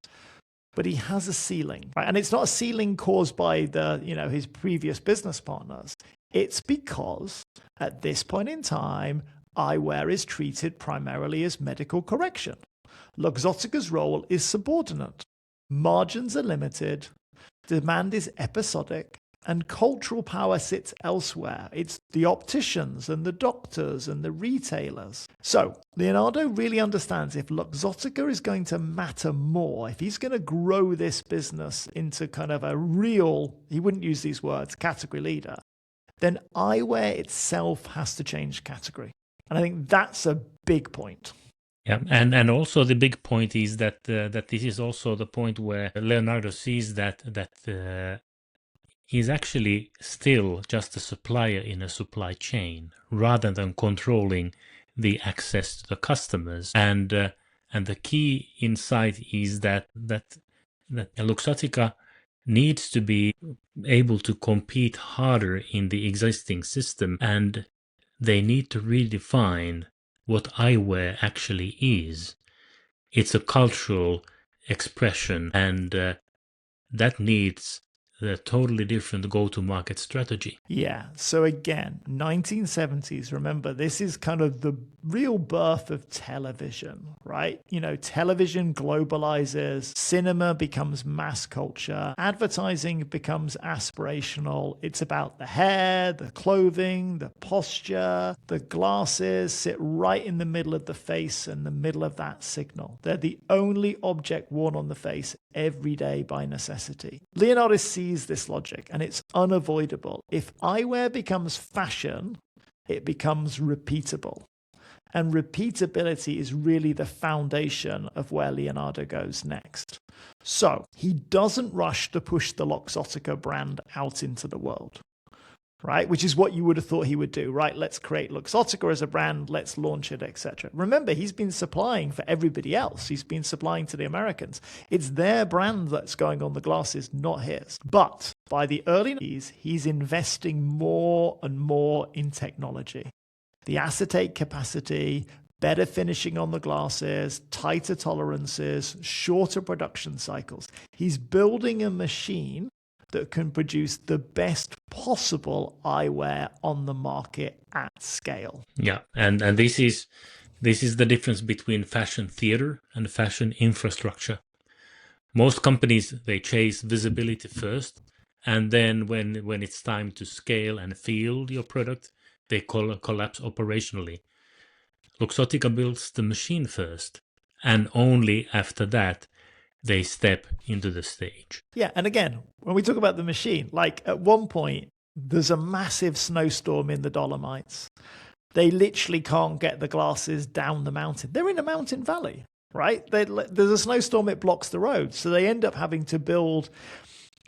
But he has a ceiling, right? And it's not a ceiling caused by his previous business partners. It's because at this point in time, eyewear is treated primarily as medical correction. Luxottica's role is subordinate. Margins are limited. Demand is episodic. And cultural power sits elsewhere. It's the opticians and the doctors and the retailers. So Leonardo really understands if Luxottica is going to matter more, if he's going to grow this business into kind of a real, he wouldn't use these words, category leader, then eyewear itself has to change category. And I think that's a big point. Yeah, and also the big point is that this is also the point where Leonardo sees that he's actually still just a supplier in a supply chain rather than controlling the access to the customers. And the key insight is that Luxottica needs to be able to compete harder in the existing system, and they need to redefine what eyewear actually is. It's a cultural expression, and that needs a totally different go-to-market strategy. Yeah. So again, 1970s, remember, this is kind of the real birth of television, right? Television globalizes, cinema becomes mass culture, advertising becomes aspirational. It's about the hair, the clothing, the posture, the glasses sit right in the middle of the face and the middle of that signal. They're the only object worn on the face every day by necessity. Leonardo sees this logic, and it's unavoidable. If eyewear becomes fashion, it becomes repeatable. And repeatability is really the foundation of where Leonardo goes next. So he doesn't rush to push the Luxottica brand out into the world, right? Which is what you would have thought he would do, right? Let's create Luxottica as a brand, let's launch it, etc. Remember, he's been supplying for everybody else. He's been supplying to the Americans. It's their brand that's going on the glasses, not his. But by the early 90s, he's investing more and more in technology. The acetate capacity, better finishing on the glasses, tighter tolerances, shorter production cycles. He's building a machine that can produce the best possible eyewear on the market at scale. Yeah, and this is the difference between fashion theater and fashion infrastructure. Most companies, they chase visibility first, and then when it's time to scale and field your product, they collapse operationally. Luxottica builds the machine first, and only after that they step into the stage. Yeah, and again, when we talk about the machine, like at one point, there's a massive snowstorm in the Dolomites. They literally can't get the glasses down the mountain. They're in a mountain valley, right? There's a snowstorm, it blocks the road. So they end up having to build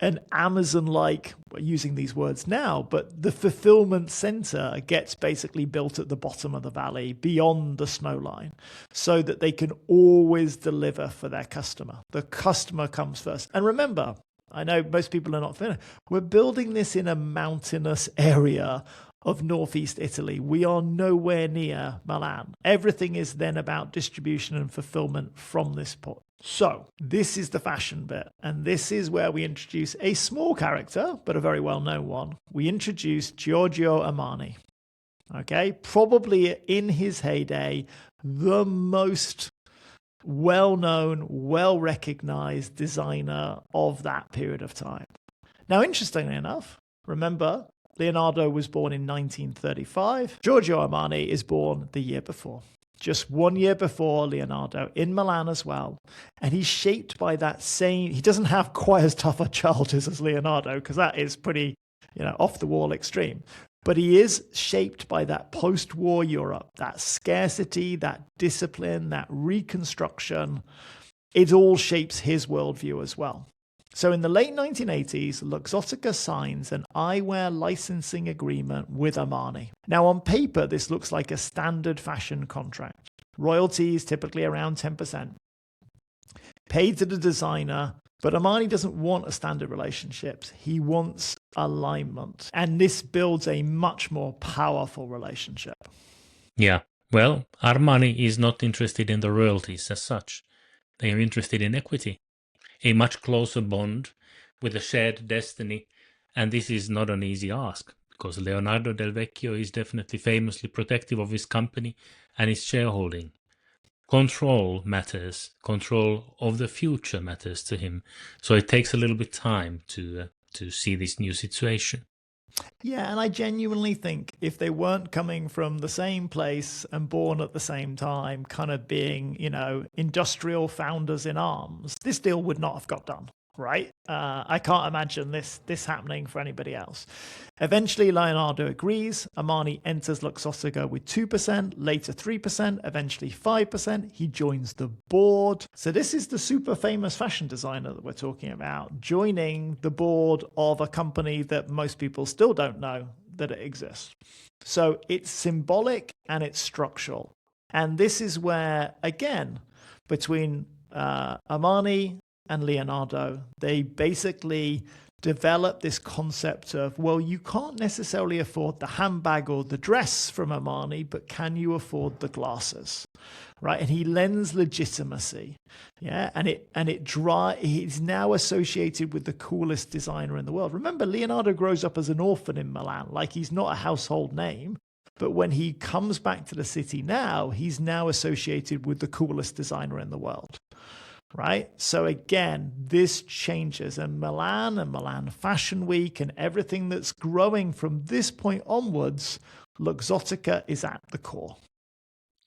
an Amazon-like, using these words now, but the fulfillment center gets basically built at the bottom of the valley beyond the snow line so that they can always deliver for their customer. The customer comes first. And remember, I know most people are not familiar, we're building this in a mountainous area of northeast Italy. We are nowhere near Milan. Everything is then about distribution and fulfillment from this point. So this is the fashion bit, and this is where we introduce a small character, but a very well-known one. We introduce Giorgio Armani. Okay, probably in his heyday, the most well-known, well-recognized designer of that period of time. Now, interestingly enough, remember, Leonardo was born in 1935. Giorgio Armani is born the year before. Just 1 year before Leonardo, in Milan as well. And he's shaped by that same, he doesn't have quite as tough a childhood as Leonardo, because that is pretty, off the wall extreme. But he is shaped by that post-war Europe, that scarcity, that discipline, that reconstruction. It all shapes his worldview as well. So in the late 1980s, Luxottica signs an eyewear licensing agreement with Armani. Now on paper, this looks like a standard fashion contract. Royalties typically around 10%. Paid to the designer, but Armani doesn't want a standard relationship. He wants alignment. And this builds a much more powerful relationship. Yeah, well, Armani is not interested in the royalties as such. They are interested in equity. A much closer bond with a shared destiny, and this is not an easy ask, because Leonardo Del Vecchio is definitely famously protective of his company and his shareholding. Control matters, control of the future matters to him, so it takes a little bit time to see this new situation. Yeah, and I genuinely think if they weren't coming from the same place and born at the same time, kind of being, industrial founders in arms, this deal would not have got done, right? I can't imagine this happening for anybody else. Eventually, Leonardo agrees. Armani enters Luxottica with 2%, later 3%, eventually 5%. He joins the board. So this is the super famous fashion designer that we're talking about, joining the board of a company that most people still don't know that it exists. So it's symbolic and it's structural. And this is where, again, between Armani and Leonardo, they basically develop this concept of, well, you can't necessarily afford the handbag or the dress from Armani, but can you afford the glasses, right? And he lends legitimacy, yeah, he's now associated with the coolest designer in the world. Remember, Leonardo grows up as an orphan in Milan, like he's not a household name. But when he comes back to the city now, he's now associated with the coolest designer in the world. Right? So again, this changes, and Milan Fashion Week and everything that's growing from this point onwards, Luxottica is at the core.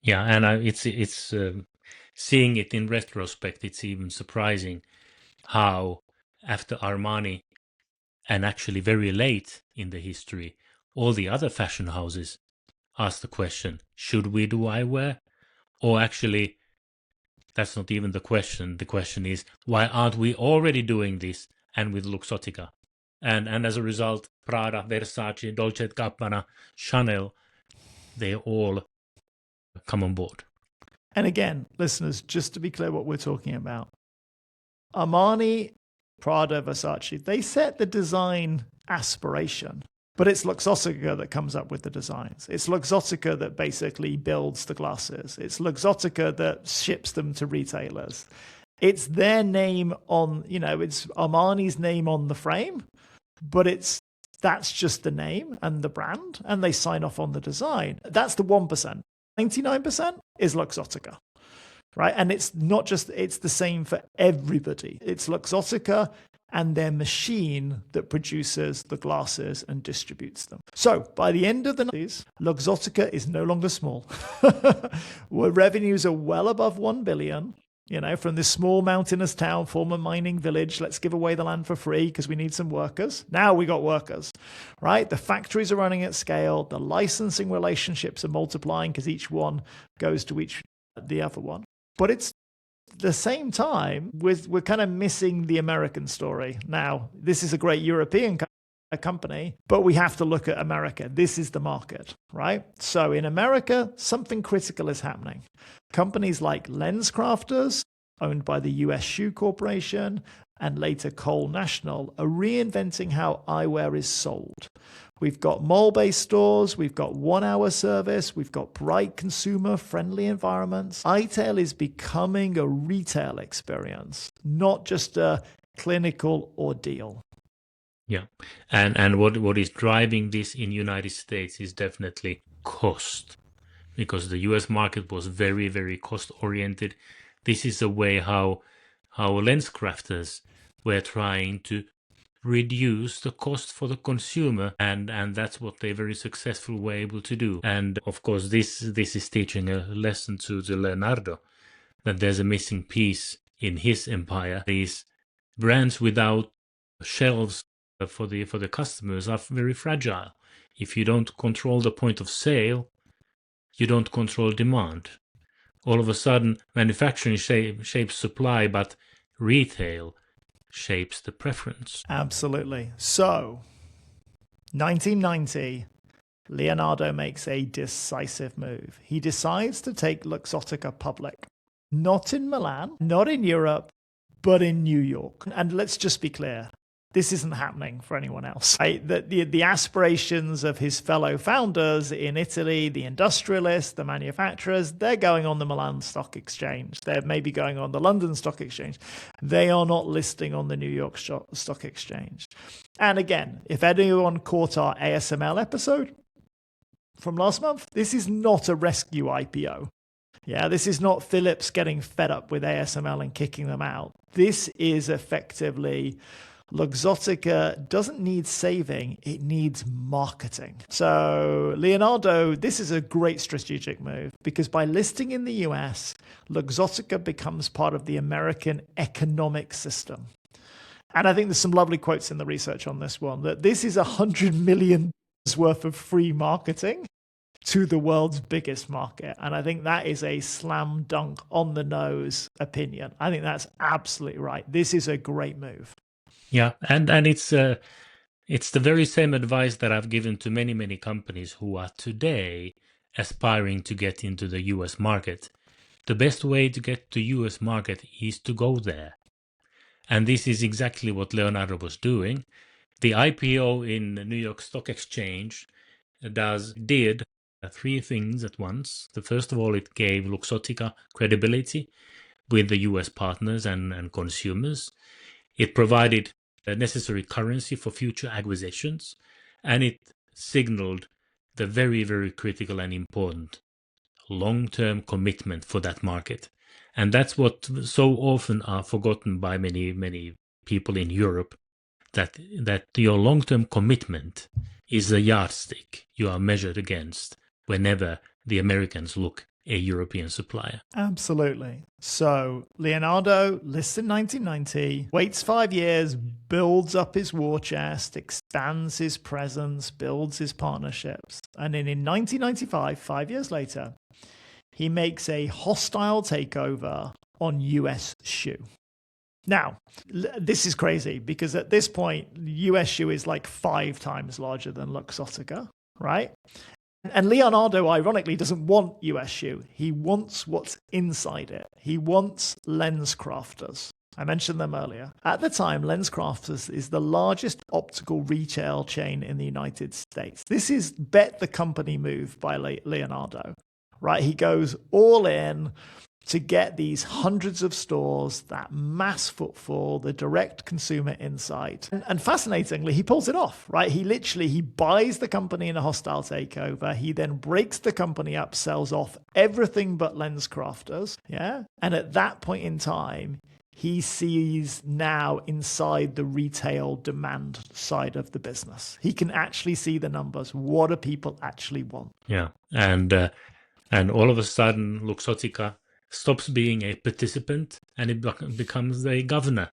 Yeah, and it's seeing it in retrospect, it's even surprising how after Armani, and actually very late in the history, all the other fashion houses asked the question, should we do eyewear? Or actually, that's not even the question. The question is, why aren't we already doing this, and with Luxottica? And as a result, Prada, Versace, Dolce & Gabbana, Chanel, they all come on board. And again, listeners, just to be clear what we're talking about, Armani, Prada, Versace, they set the design aspiration. But it's Luxottica that comes up with the designs. It's Luxottica that basically builds the glasses. It's Luxottica that ships them to retailers. It's their name on, it's Armani's name on the frame, but that's just the name and the brand, and they sign off on the design. That's the 1%. 99% is Luxottica, right? And it's not just, it's the same for everybody. It's Luxottica and their machine that produces the glasses and distributes them. So by the end of the 90s, Luxottica is no longer small. Where revenues are well above 1 billion. You know, from this small mountainous town, former mining village, let's give away the land for free because we need some workers. Now we got workers, right? The factories are running at scale. The licensing relationships are multiplying because each one goes to the other one. But it's the same time, we're kind of missing the American story. Now, this is a great European company, but we have to look at America. This is the market, right? So in America, something critical is happening. Companies like LensCrafters, owned by the US Shoe Corporation, and later Cole National, are reinventing how eyewear is sold. We've got mall-based stores, we've got one-hour service, we've got bright consumer-friendly environments. Eyetail is becoming a retail experience, not just a clinical ordeal. Yeah, and what is driving this in United States is definitely cost, because the US market was very, very cost-oriented. This is a way how LensCrafters were trying to reduce the cost for the consumer, and that's what they very successfully were able to do. And of course, this is teaching a lesson to Leonardo that there's a missing piece in his empire. These brands without shelves for the customers are very fragile. If you don't control the point of sale, you don't control demand. All of a sudden, manufacturing shapes supply, but retail shapes the preference. Absolutely. So, 1990, Leonardo makes a decisive move. He decides to take Luxottica public. Not in Milan, not in Europe, but in New York. And let's just be clear, this isn't happening for anyone else. Right? The aspirations of his fellow founders in Italy, the industrialists, the manufacturers, they're going on the Milan Stock Exchange. They're maybe going on the London Stock Exchange. They are not listing on the New York Stock Exchange. And again, if anyone caught our ASML episode from last month, this is not a rescue IPO. Yeah, this is not Philips getting fed up with ASML and kicking them out. This is effectively Luxottica doesn't need saving, it needs marketing. So Leonardo, this is a great strategic move because by listing in the US, Luxottica becomes part of the American economic system. And I think there's some lovely quotes in the research on this one, that this is $100 million worth of free marketing to the world's biggest market. And I think that is a slam dunk on the nose opinion. I think that's absolutely right. This is a great move. Yeah, and it's the very same advice that I've given to many companies who are today aspiring to get into the US market. The best way to get to US market is to go there. And this is exactly what Leonardo was doing. The IPO in the New York Stock Exchange did three things at once. The first of all, it gave Luxottica credibility with the US partners and consumers. It provided the necessary currency for future acquisitions, and it signaled the very, very critical and important long-term commitment for that market. And that's what so often are forgotten by many people in Europe, that your long-term commitment is a yardstick you are measured against whenever the Americans look a European supplier. Absolutely. So Leonardo lists in 1990, waits 5 years, builds up his war chest, expands his presence, builds his partnerships. And then in 1995, 5 years later, he makes a hostile takeover on US Shoe. Now, this is crazy because at this point, US Shoe is like 5 times larger than Luxottica, right? And Leonardo, ironically, doesn't want US Shoe. He wants what's inside it. He wants LensCrafters. I mentioned them earlier. At the time, LensCrafters is the largest optical retail chain in the United States. This is bet the company move by Leonardo, right? He goes all in to get these hundreds of stores, that mass footfall, the direct consumer insight. And fascinatingly, he pulls it off, right? He buys the company in a hostile takeover. He then breaks the company up, sells off everything but LensCrafters, yeah? And at that point in time, he sees now inside the retail demand side of the business. He can actually see the numbers. What do people actually want? Yeah. And all of a sudden, Luxottica stops being a participant and it becomes a governor.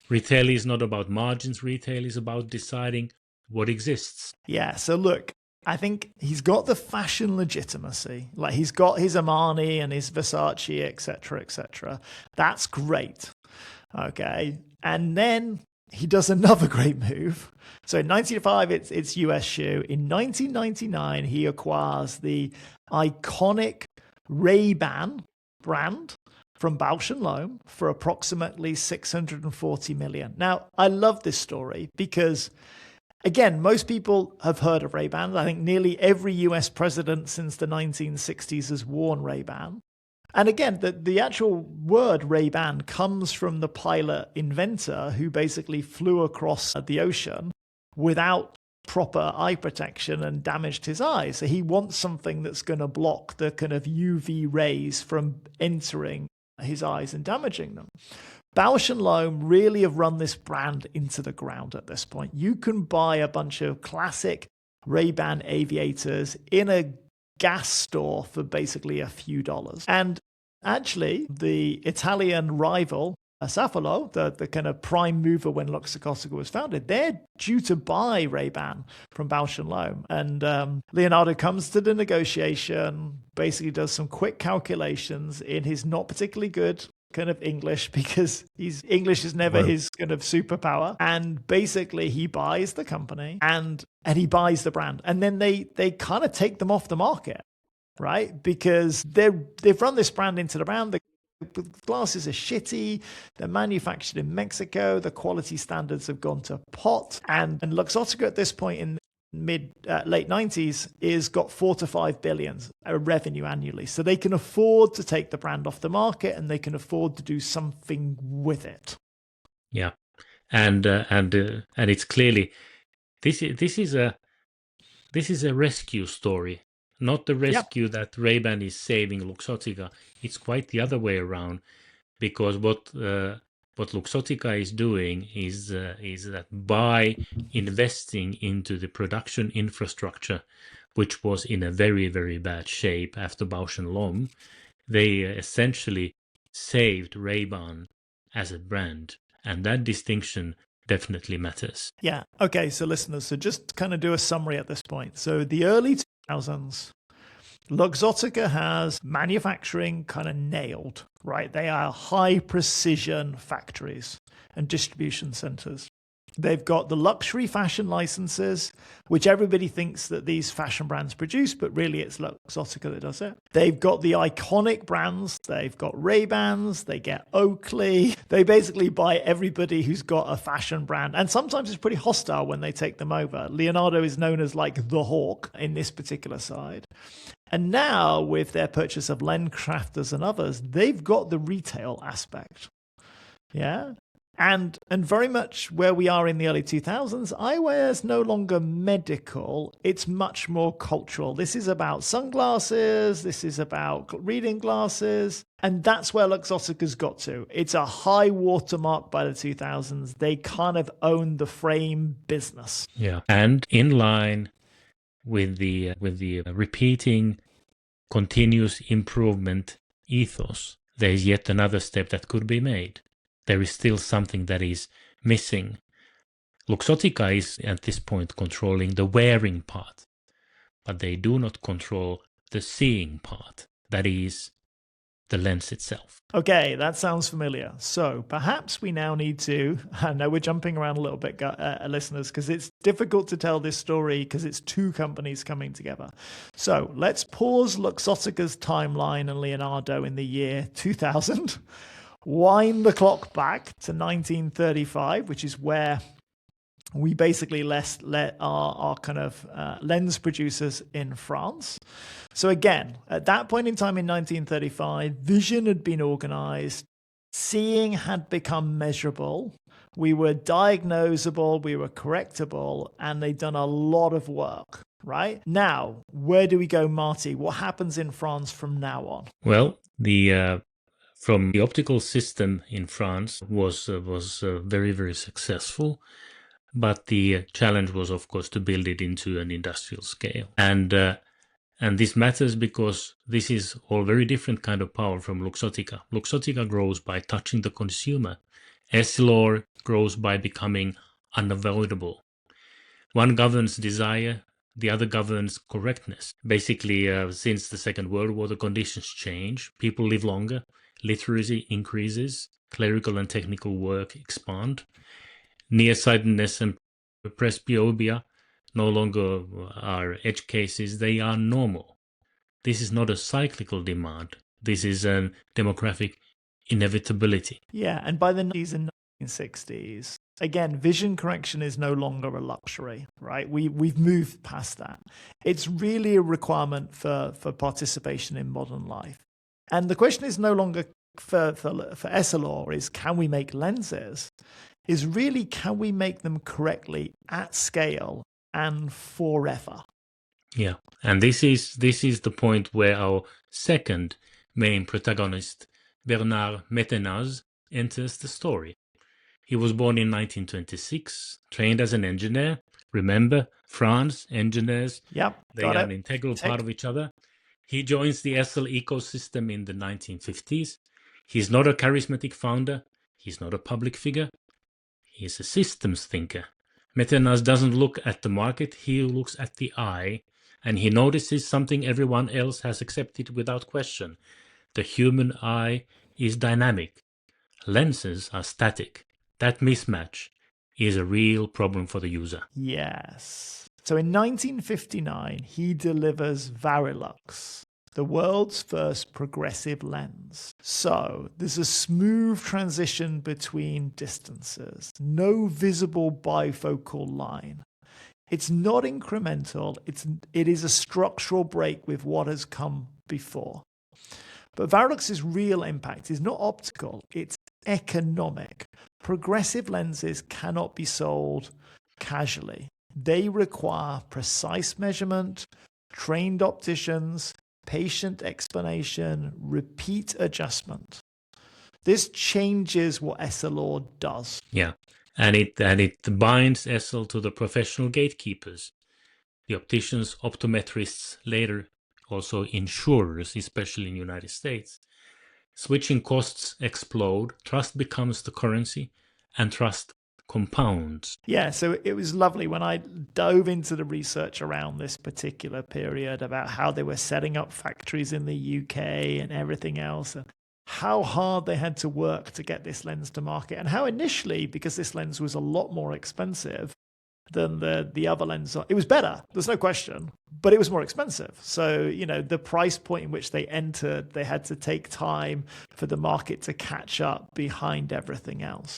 Retail is not about margins. Retail is about deciding what exists. Yeah, so look, I think he's got the fashion legitimacy. Like he's got his Armani and his Versace, etc., etc. That's great. Okay. And then he does another great move. So in 1905, it's US shoe. In 1999, he acquires the iconic Ray-Ban brand from Bausch & Lomb for approximately 640 million. Now, I love this story because, again, most people have heard of Ray-Ban. I think nearly every US president since the 1960s has worn Ray-Ban. And again, the actual word Ray-Ban comes from the pilot inventor who basically flew across the ocean without proper eye protection and damaged his eyes. So he wants something that's going to block the kind of UV rays from entering his eyes and damaging them. Bausch & Lomb really have run this brand into the ground at this point. You can buy a bunch of classic Ray-Ban aviators in a gas store for basically a few dollars. And actually, the Italian rival, Safilo, the kind of prime mover when Luxottica was founded, they're due to buy Ray-Ban from Bausch & Lomb. And Leonardo comes to the negotiation, basically does some quick calculations in his not particularly good kind of English, because English is never his kind of superpower. And basically he buys the company and he buys the brand. And then they kind of take them off the market, right? Because they've run this brand into the ground. The glasses are shitty. They're manufactured in Mexico. The quality standards have gone to pot. And Luxottica at this point in late 90s is got 4 to 5 billion revenue annually. So they can afford to take the brand off the market and they can afford to do something with it. Yeah. And it's clearly this is a rescue story, not the rescue that Ray-Ban is saving Luxottica. It's quite the other way around, because what Luxottica is doing is that by investing into the production infrastructure, which was in a very, very bad shape after Bausch & Lomb, they essentially saved Ray-Ban as a brand, and that distinction definitely matters. Yeah. Okay, so listeners, so just kind of do a summary at this point. So the early 2000s, Luxottica has manufacturing kind of nailed, right? They are high precision factories and distribution centers. They've got the luxury fashion licenses, which everybody thinks that these fashion brands produce, but really it's Luxottica that does it. They've got the iconic brands. They've got Ray-Bans. They get Oakley. They basically buy everybody who's got a fashion brand. And sometimes it's pretty hostile when they take them over. Leonardo is known as like the hawk in this particular side. And now with their purchase of Lencrafters and others, they've got the retail aspect. Yeah. And very much where we are in the early 2000s, eyewear is no longer medical. It's much more cultural. This is about sunglasses. This is about reading glasses. And that's where Luxottica's got to. It's a high watermark by the 2000s. They kind of own the frame business. Yeah. And in line with the repeating continuous improvement ethos, there is yet another step that could be made. There is still something that is missing. Luxottica is at this point controlling the wearing part, but they do not control the seeing part, that is the lens itself. Okay, that sounds familiar. So perhaps we now need to, I know we're jumping around a little bit, listeners, because it's difficult to tell this story because it's two companies coming together. So let's pause Luxottica's timeline and Leonardo in the year 2000. Wind the clock back to 1935, which is where we basically let our kind of lens producers in France. So again, at that point in time in 1935, vision had been organized, seeing had become measurable, we were diagnosable, we were correctable, and they'd done a lot of work, right? Now, where do we go, Martti? What happens in France from now on? Well, from the optical system in France was very, very successful. But the challenge was, of course, to build it into an industrial scale. And this matters because this is all very different kind of power from Luxottica. Luxottica grows by touching the consumer. Essilor grows by becoming unavoidable. One governs desire, the other governs correctness. Basically, since the Second World War, the conditions change. People live longer, literacy increases, clerical and technical work expand. Nearsightedness and presbyopia no longer are edge cases, they are normal. This is not a cyclical demand. This is a demographic inevitability. Yeah, and by the 90s and 1960s, again, vision correction is no longer a luxury, right? We've moved past that. It's really a requirement for participation in modern life. And the question is no longer for Essilor is, can we make lenses? Is really, can we make them correctly at scale and forever? Yeah, and this is the point where our second main protagonist, Bernard Métanaz, enters the story. He was born in 1926, trained as an engineer. Remember, France, engineers, they are an integral part of each other. He joins the Essel ecosystem in the 1950s. He's not a charismatic founder. He's not a public figure. He's a systems thinker. Métanaz doesn't look at the market, he looks at the eye, and he notices something everyone else has accepted without question. The human eye is dynamic. Lenses are static. That mismatch is a real problem for the user. Yes. So in 1959, he delivers Varilux, the world's first progressive lens. So there's a smooth transition between distances, no visible bifocal line. It's not incremental, it is a structural break with what has come before. But Varilux's real impact is not optical, it's economic. Progressive lenses cannot be sold casually. They require precise measurement, trained opticians, patient explanation, repeat adjustment. This changes what Essilor does. Yeah, and it binds Essel to the professional gatekeepers, the opticians, optometrists, later also insurers, especially in the United States. Switching costs explode, trust becomes the currency, and trust compounds. Yeah, so it was lovely when I dove into the research around this particular period about how they were setting up factories in the UK and everything else, and how hard they had to work to get this lens to market, and how initially, because this lens was a lot more expensive than the other lens, it was better, there's no question, but it was more expensive. So, you know, the price point in which they entered, they had to take time for the market to catch up behind everything else.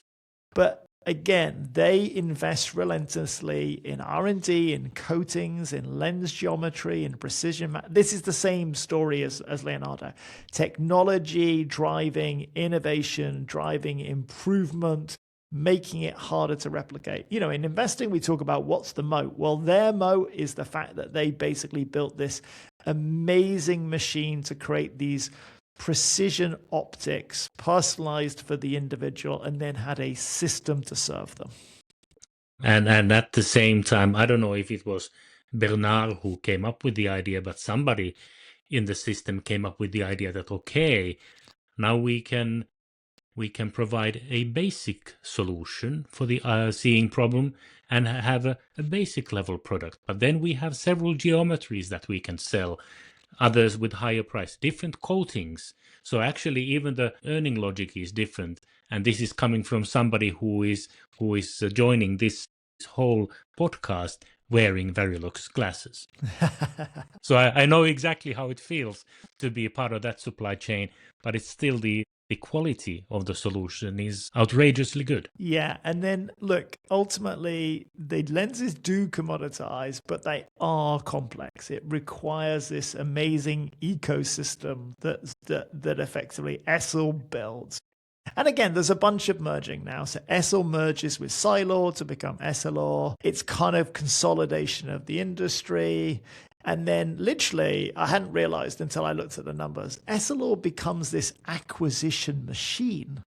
But again, they invest relentlessly in R&D, in coatings, in lens geometry, in precision. This is the same story as Leonardo. Technology driving innovation, driving improvement, making it harder to replicate. You know, in investing, we talk about what's the moat. Well, their moat is the fact that they basically built this amazing machine to create these precision optics personalized for the individual, and then had a system to serve them. And at the same time, I don't know if it was Bernard who came up with the idea, but somebody in the system came up with the idea that, okay, now we can provide a basic solution for the seeing problem and have a basic level product. But then we have several geometries that we can sell, others with higher price, different coatings. So actually even the earning logic is different. And this is coming from somebody who is joining this whole podcast wearing Varilux glasses. So I know exactly how it feels to be a part of that supply chain, but it's still the quality of the solution is outrageously good. Yeah, and then look, ultimately the lenses do commoditize, but they are complex. It requires this amazing ecosystem that effectively Essel builds. And again, there's a bunch of merging now. So Essel merges with Silor to become Essilor. It's kind of consolidation of the industry. And then literally, I hadn't realized until I looked at the numbers, Essilor becomes this acquisition machine,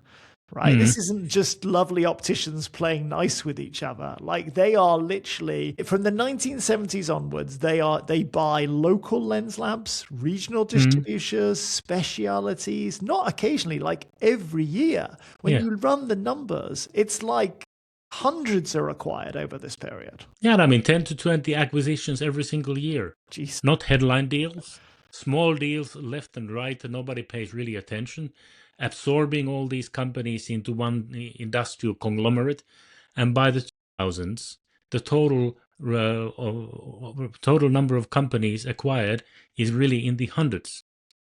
right? This isn't just lovely opticians playing nice with each other. Like they are literally from the 1970s onwards, they buy local lens labs, regional distributors, specialities, not occasionally, like every year. When Yeah. you run the numbers, it's like hundreds are acquired over this period. Yeah, I mean 10 to 20 acquisitions every single year. Jeez. Not headline deals, small deals left and right that nobody pays really attention, absorbing all these companies into one industrial conglomerate. And by the 2000s, the total number of companies acquired is really in the hundreds.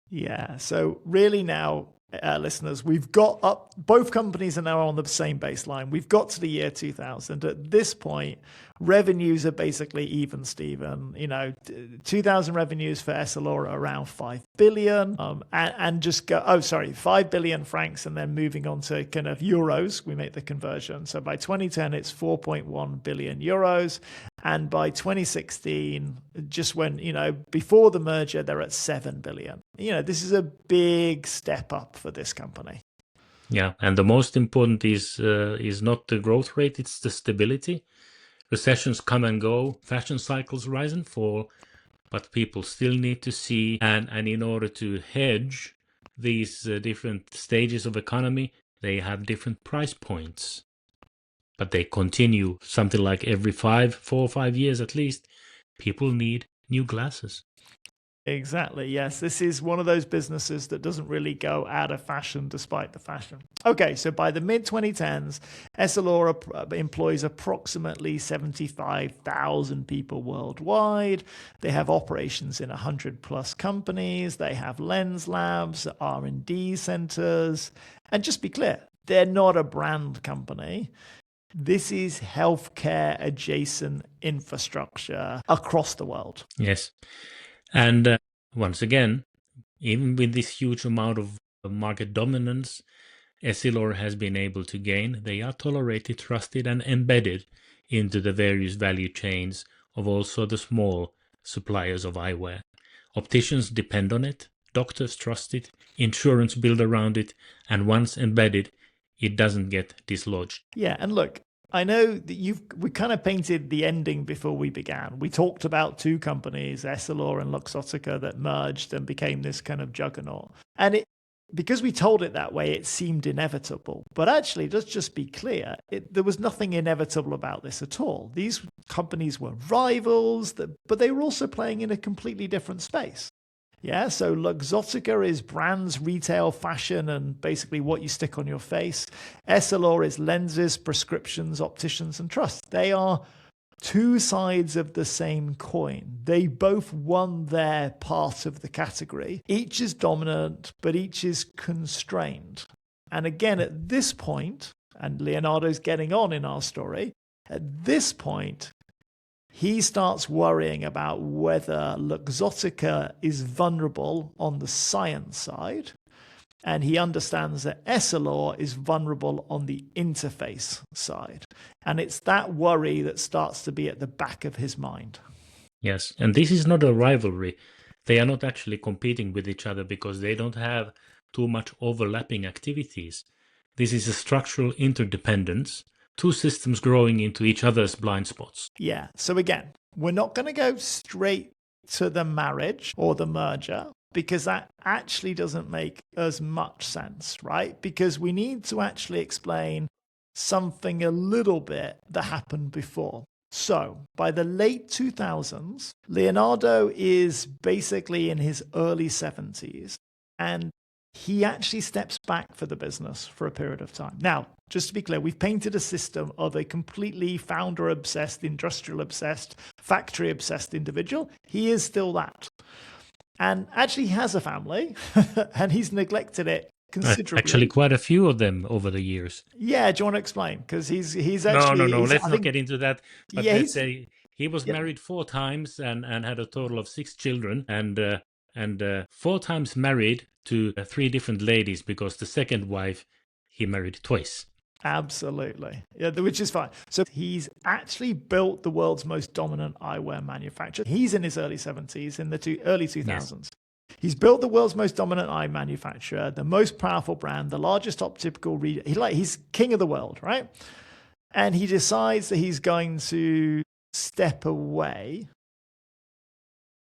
Yeah. So really now, listeners, we've got up, both companies are now on the same baseline. We've got to the year 2000. At this point, revenues are basically even, Steven. 2000 revenues for Essilor are around 5 billion. And just go, 5 billion francs, and then moving on to kind of euros, we make the conversion. So by 2010, it's 4.1 billion euros. And by 2016, just when, before the merger, they're at 7 billion. This is a big step up for this company. Yeah, and the most important is not the growth rate, it's the stability. Recessions come and go, fashion cycles rise and fall, but people still need to see, and in order to hedge these different stages of economy, they have different price points. But they continue something like every 4 or 5 years at least, people need new glasses. Exactly. Yes. This is one of those businesses that doesn't really go out of fashion despite the fashion. Okay. So by the mid 2010s, Essilor employs approximately 75,000 people worldwide. They have operations in 100 plus companies. They have lens labs, R&D centers. And just be clear, they're not a brand company. This is healthcare adjacent infrastructure across the world. Yes. And once again, even with this huge amount of market dominance Essilor has been able to gain, they are tolerated, trusted, and embedded into the various value chains of also the small suppliers of eyewear. Opticians depend on it, doctors trust it, insurance build around it, and once embedded, it doesn't get dislodged. Yeah, and look, I know that we kind of painted the ending before we began. We talked about two companies, Essilor and Luxottica, that merged and became this kind of juggernaut. And because we told it that way, it seemed inevitable. But actually, let's just be clear, there was nothing inevitable about this at all. These companies were rivals, but they were also playing in a completely different space. Yeah, so Luxottica is brands, retail, fashion, and basically what you stick on your face. Essilor is lenses, prescriptions, opticians, and trust. They are two sides of the same coin. They both won their part of the category. Each is dominant, but each is constrained. And again, at this point, and Leonardo's getting on in our story, at this point, he starts worrying about whether Luxottica is vulnerable on the science side, and he understands that Essilor is vulnerable on the interface side. And it's that worry that starts to be at the back of his mind. Yes, and this is not a rivalry. They are not actually competing with each other because they don't have too much overlapping activities. This is a structural interdependence. Two systems growing into each other's blind spots. Yeah. So again, we're not going to go straight to the marriage or the merger because that actually doesn't make as much sense, right? Because we need to actually explain something a little bit that happened before. So by the late 2000s, Leonardo is basically in his early 70s, and he actually steps back for the business for a period of time. Now, just to be clear, we've painted a system of a completely founder-obsessed, industrial-obsessed, factory-obsessed individual. He is still that. And actually he has a family, and he's neglected it considerably. Actually, quite a few of them over the years. Yeah, do you want to explain? Because he's actually... No, let's not get into that. But yeah, let's say he was married 4 times and had a total of 6 children, and 4 times married to 3 different ladies because the second wife he married twice. Absolutely. Yeah, which is fine. So he's actually built the world's most dominant eyewear manufacturer. He's in his early 70s, in the early Yes. 2000s. He's built the world's most dominant eye manufacturer, the most powerful brand, the largest optical reader. He's king of the world, right? And he decides that he's going to step away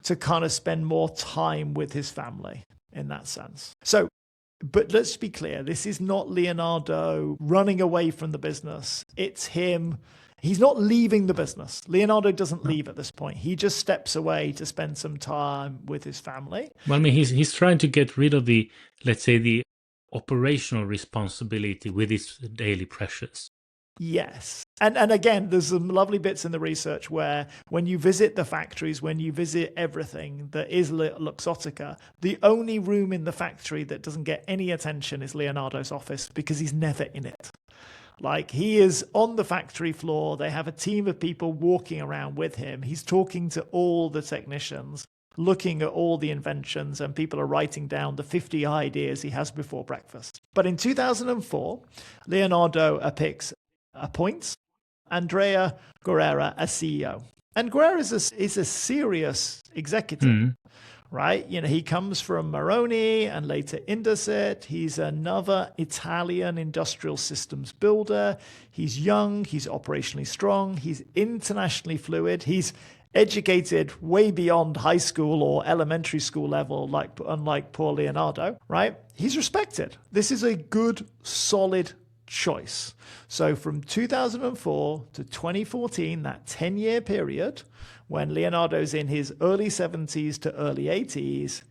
to kind of spend more time with his family in that sense. So, but let's be clear, this is not Leonardo running away from the business. It's him. He's not leaving the business. Leonardo doesn't leave at this point. He just steps away to spend some time with his family. Well, I mean, he's trying to get rid of the, let's say, the operational responsibility with his daily pressures. Yes. And again, there's some lovely bits in the research where when you visit the factories, when you visit everything that is Luxottica, the only room in the factory that doesn't get any attention is Leonardo's office because he's never in it. Like, he is on the factory floor. They have a team of people walking around with him. He's talking to all the technicians, looking at all the inventions, and people are writing down the 50 ideas he has before breakfast. But in 2004, Leonardo appoints Andrea Guerrera as CEO. And Guerrera is a serious executive. Right? You know, he comes from Maroni and later Indesit. He's another Italian industrial systems builder. He's young. He's operationally strong. He's internationally fluid. He's educated way beyond high school or elementary school level, unlike poor Leonardo, right? He's respected. This is a good, solid choice. So from 2004 to 2014, that 10-year period, when Leonardo's in his early 70s to early 80s,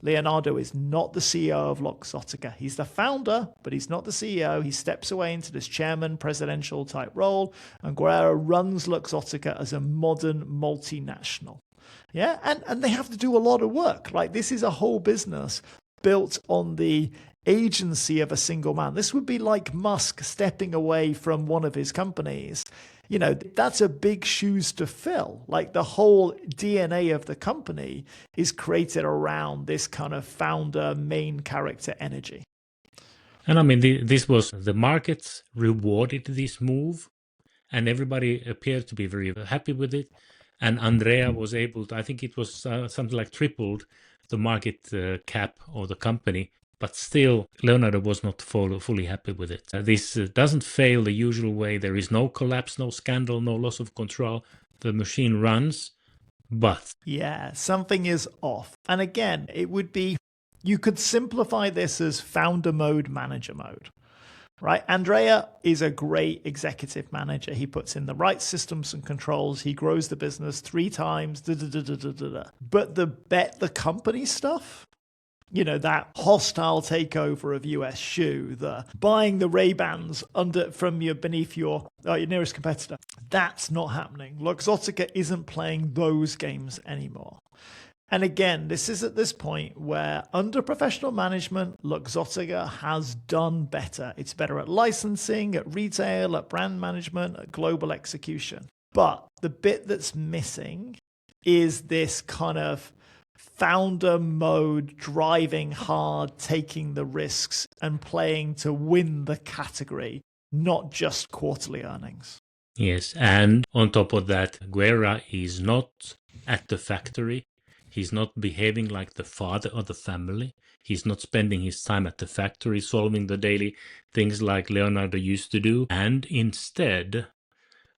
Leonardo is not the CEO of Luxottica. He's the founder, but he's not the CEO. He steps away into this chairman, presidential type role, and Guerrero runs Luxottica as a modern multinational. Yeah, and they have to do a lot of work. Like, this is a whole business built on the agency of a single man. This would be like Musk stepping away from one of his companies. You know, that's a big shoes to fill. Like, the whole DNA of the company is created around this kind of founder main character energy. And I mean, this was the markets rewarded this move, and everybody appeared to be very happy with it. And Andrea was able to, I think it was something like tripled the market cap of the company. But still, Leonardo was not fully happy with it. This doesn't fail the usual way. There is no collapse, no scandal, no loss of control. The machine runs, but... Yeah, something is off. And again, you could simplify this as founder mode, manager mode. Right? Andrea is a great executive manager. He puts in the right systems and controls. He grows the business 3 times. But the company stuff, you know, that hostile takeover of US shoe, the buying the Ray-Bans beneath your nearest competitor, that's not happening. Luxottica isn't playing those games anymore. And again, this is at this point where under professional management, Luxottica has done better. It's better at licensing, at retail, at brand management, at global execution. But the bit that's missing is this kind of founder mode, driving hard, taking the risks, and playing to win the category, not just quarterly earnings. Yes, and on top of that, Guerra is not at the factory. He's not behaving like the father of the family. He's not spending his time at the factory solving the daily things like Leonardo used to do, and instead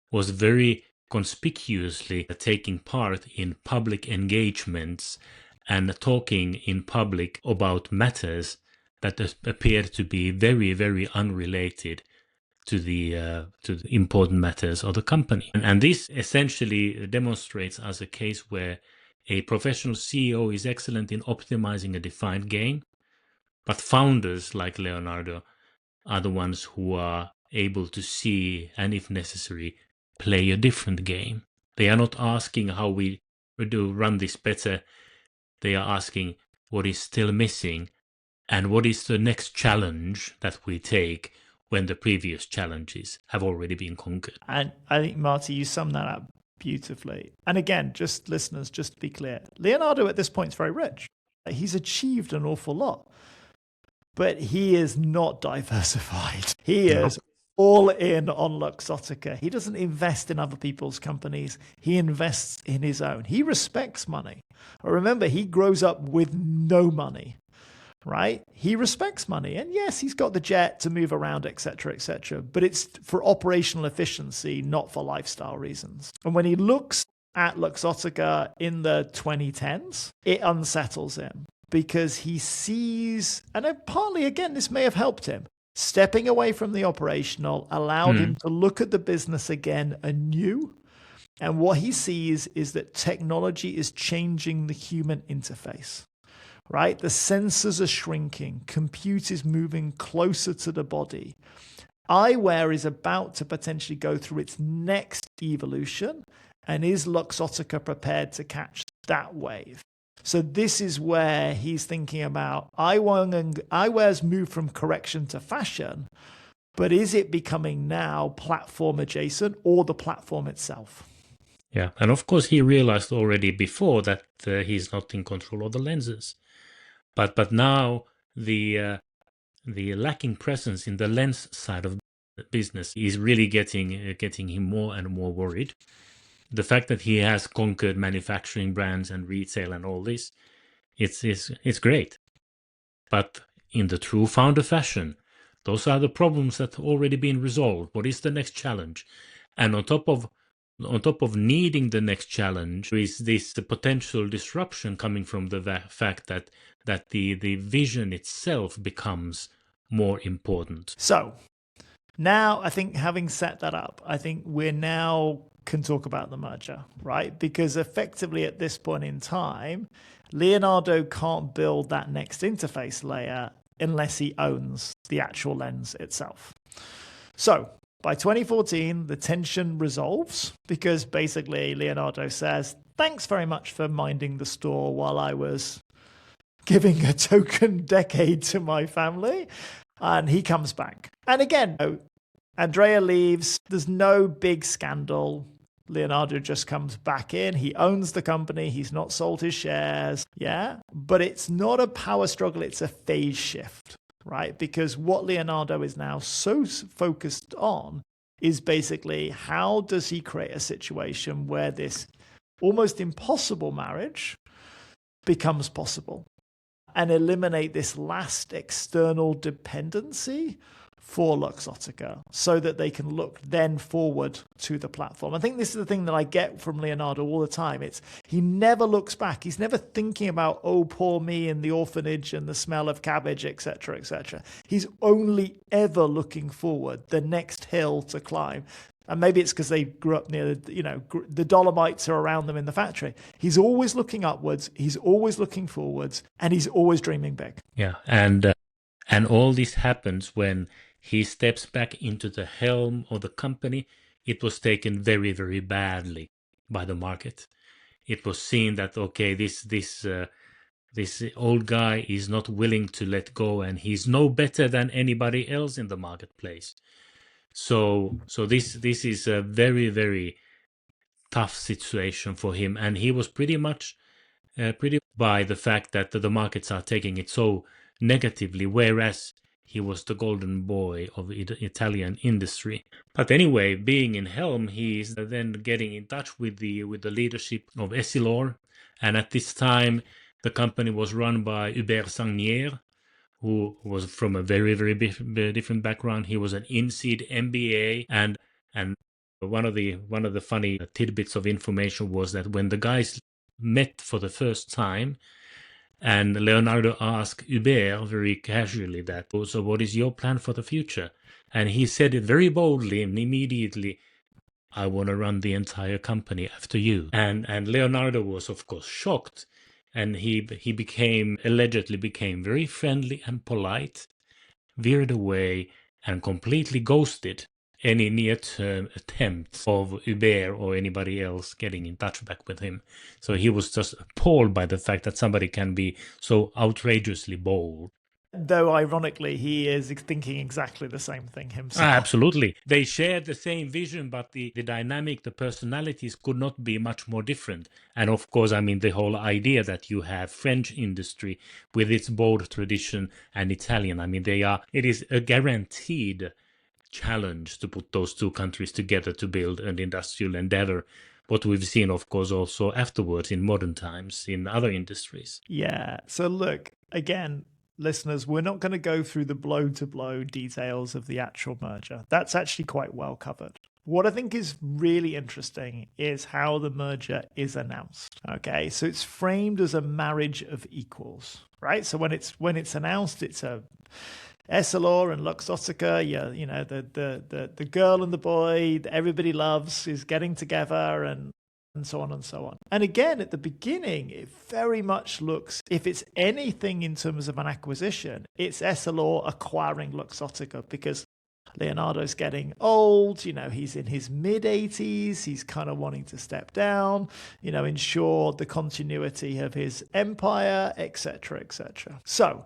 was very conspicuously taking part in public engagements and talking in public about matters that appear to be very, very unrelated to the important matters of the company. And this essentially demonstrates as a case where a professional CEO is excellent in optimizing a defined game, but founders like Leonardo are the ones who are able to see, and if necessary, play a different game. They are not asking how we do run this better. They are asking what is still missing and what is the next challenge that we take when the previous challenges have already been conquered. And I think, Martti, you summed that up beautifully. And again, just listeners, just to be clear, Leonardo at this point is very rich. He's achieved an awful lot, but he is not diversified. He is all in on Luxottica. He doesn't invest in other people's companies. He invests in his own. He respects money. Remember, he grows up with no money, right? He respects money. And yes, he's got the jet to move around, etc., etc. But it's for operational efficiency, not for lifestyle reasons. And when he looks at Luxottica in the 2010s, it unsettles him because he sees, and partly, again, this may have helped him, stepping away from the operational allowed him to look at the business again anew. And what he sees is that technology is changing the human interface, right? The sensors are shrinking. Compute is moving closer to the body. Eyewear is about to potentially go through its next evolution. And is Luxottica prepared to catch that wave? So this is where he's thinking about eyewear's move from correction to fashion, but is it becoming now platform adjacent or the platform itself? Yeah, and of course he realized already before that he's not in control of the lenses, but now the lacking presence in the lens side of the business is really getting him more and more worried. The fact that he has conquered manufacturing brands and retail and all this, it's great. But in the true founder fashion, those are the problems that have already been resolved. What is the next challenge? And on top of needing the next challenge is this potential disruption coming from the fact that the vision itself becomes more important. So now I think having set that up, I think we're now can talk about the merger, right? Because effectively at this point in time, Leonardo can't build that next interface layer unless he owns the actual lens itself. So by 2014, the tension resolves because basically Leonardo says, thanks very much for minding the store while I was giving a token decade to my family. And he comes back. And again, Andrea leaves. There's no big scandal. Leonardo just comes back in. He owns the company. He's not sold his shares. Yeah. But it's not a power struggle. It's a phase shift, right? Because what Leonardo is now so focused on is basically how does he create a situation where this almost impossible marriage becomes possible and eliminate this last external dependency for Luxottica so that they can look then forward to the platform. I think this is the thing that I get from Leonardo all the time. It's he never looks back. He's never thinking about, oh, poor me and the orphanage and the smell of cabbage, etc., etc. He's only ever looking forward, the next hill to climb. And maybe it's because they grew up near, the Dolomites are around them in the factory. He's always looking upwards. He's always looking forwards, and he's always dreaming big. Yeah, and all this happens when he steps back into the helm of the company. It was taken very, very badly by the market. It was seen that, okay, this old guy is not willing to let go, and he's no better than anybody else in the marketplace. So this is a very, very tough situation for him, and he was pretty much by the fact that the markets are taking it so negatively, whereas he was the golden boy of Italian industry. But anyway, being in helm, he is then getting in touch with the leadership of Essilor, and at this time the company was run by Hubert Sagnier, who was from a very, very different background. He was an INSEAD MBA, and one of the funny tidbits of information was that when the guys met for the first time, and Leonardo asked Hubert very casually that, so what is your plan for the future? And he said it very boldly and immediately, I want to run the entire company after you. And Leonardo was, of course, shocked. And he allegedly became very friendly and polite, veered away, and completely ghosted any near-term attempt of Hubert or anybody else getting in touch back with him. So he was just appalled by the fact that somebody can be so outrageously bold. Though ironically, he is thinking exactly the same thing himself. Absolutely. They shared the same vision, but the dynamic, the personalities could not be much more different. And of course, I mean, the whole idea that you have French industry with its bold tradition and Italian, I mean, it is a guaranteed challenge to put those two countries together to build an industrial endeavor. What we've seen, of course, also afterwards in modern times in other industries. Yeah. So look, again, listeners, we're not going to go through the blow-to-blow details of the actual merger. That's actually quite well covered. What I think is really interesting is how the merger is announced. Okay, so it's framed as a marriage of equals, right? So when it's announced, it's a Essilor and Luxottica, you know, the girl and the boy that everybody loves is getting together, and so on and so on. And again, at the beginning, it very much looks, if it's anything in terms of an acquisition, it's Essilor acquiring Luxottica, because Leonardo's getting old, you know, he's in his mid-80s, he's kind of wanting to step down, you know, ensure the continuity of his empire, etc., etc. So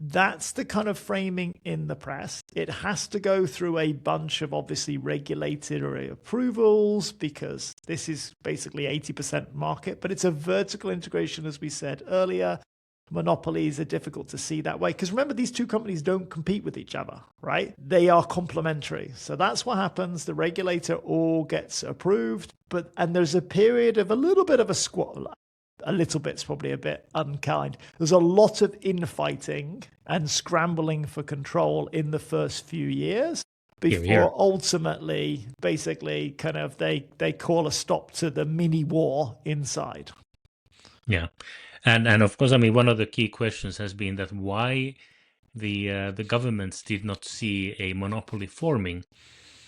that's the kind of framing in the press. It has to go through a bunch of obviously regulatory approvals, because this is basically 80% market, but it's a vertical integration, as we said earlier. Monopolies are difficult to see that way, because remember, these two companies don't compete with each other, right? They are complementary. So that's what happens. The regulator all gets approved, and there's a period of a little bit of a squat. A little bit's probably a bit unkind. There's a lot of infighting and scrambling for control in the first few years before ultimately, basically, kind of they call a stop to the mini war inside. Yeah. And of course, I mean, one of the key questions has been that why the governments did not see a monopoly forming.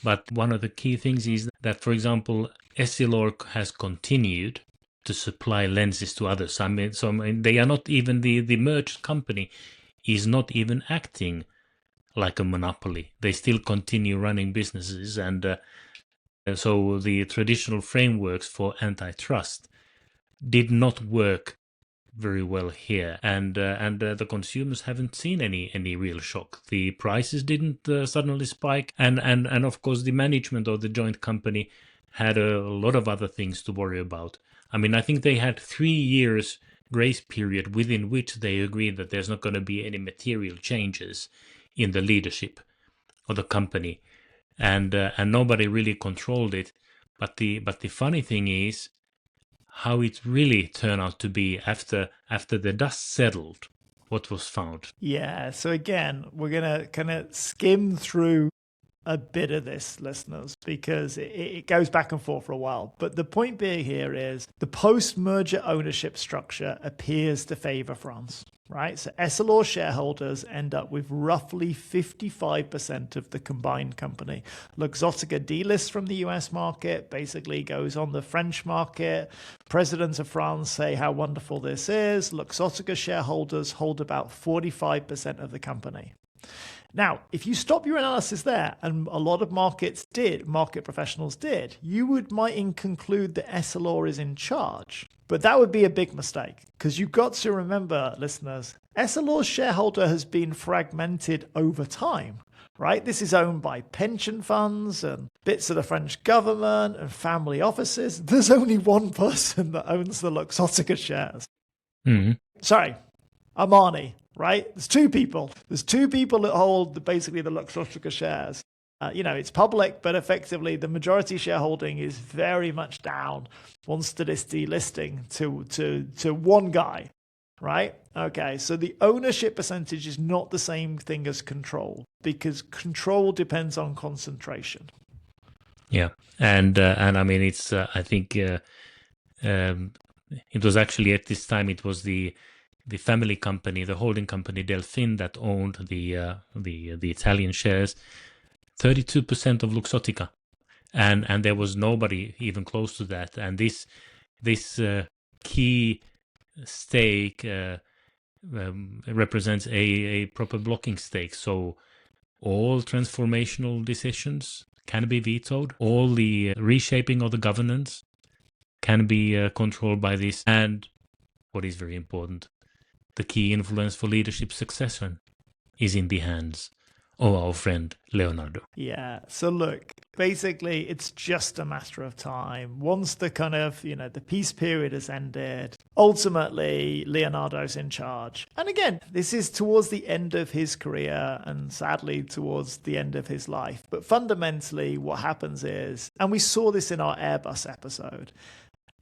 But one of the key things is that, for example, Essilor has continued to supply lenses to others. I mean, they are not even, the merged company is not even acting like a monopoly. They still continue running businesses, and so the traditional frameworks for antitrust did not work very well here, and the consumers haven't seen any real shock. The prices didn't suddenly spike, and of course the management of the joint company had a lot of other things to worry about. I mean, I think they had 3 years grace period within which they agreed that there's not going to be any material changes in the leadership of the company, and nobody really controlled it. But the funny thing is how it really turned out to be after the dust settled, what was found. Yeah, so again, we're going to kind of skim through a bit of this, listeners, because it goes back and forth for a while. But the point being here is the post-merger ownership structure appears to favor France, right? So Essilor shareholders end up with roughly 55% of the combined company. Luxottica delists from the US market, basically goes on the French market. Presidents of France say how wonderful this is. Luxottica shareholders hold about 45% of the company. Now, if you stop your analysis there, and a lot of market professionals did, you might conclude that Essilor is in charge. But that would be a big mistake, because you've got to remember, listeners, Essilor's shareholder has been fragmented over time, right? This is owned by pension funds and bits of the French government and family offices. There's only one person that owns the Luxottica shares. Mm-hmm. Sorry, Armani. Right? There's two people. There's two people that hold basically the Luxottica shares. It's public, but effectively the majority shareholding is very much down once to this delisting to one guy, right? Okay, so the ownership percentage is not the same thing as control, because control depends on concentration. Yeah, and I mean, it's I think it was actually at this time it was the family company, the holding company Delphine, that owned the Italian shares, 32% of Luxottica, and there was nobody even close to that. And this key stake represents a proper blocking stake. So all transformational decisions can be vetoed. All the reshaping of the governance can be controlled by this. And what is very important, the key influence for leadership succession is in the hands of our friend Leonardo. Yeah. So look, basically, it's just a matter of time. Once the kind of, the peace period has ended, Ultimately, Leonardo's in charge. And again, this is towards the end of his career and sadly towards the end of his life. But fundamentally, what happens is, and we saw this in our Airbus episode,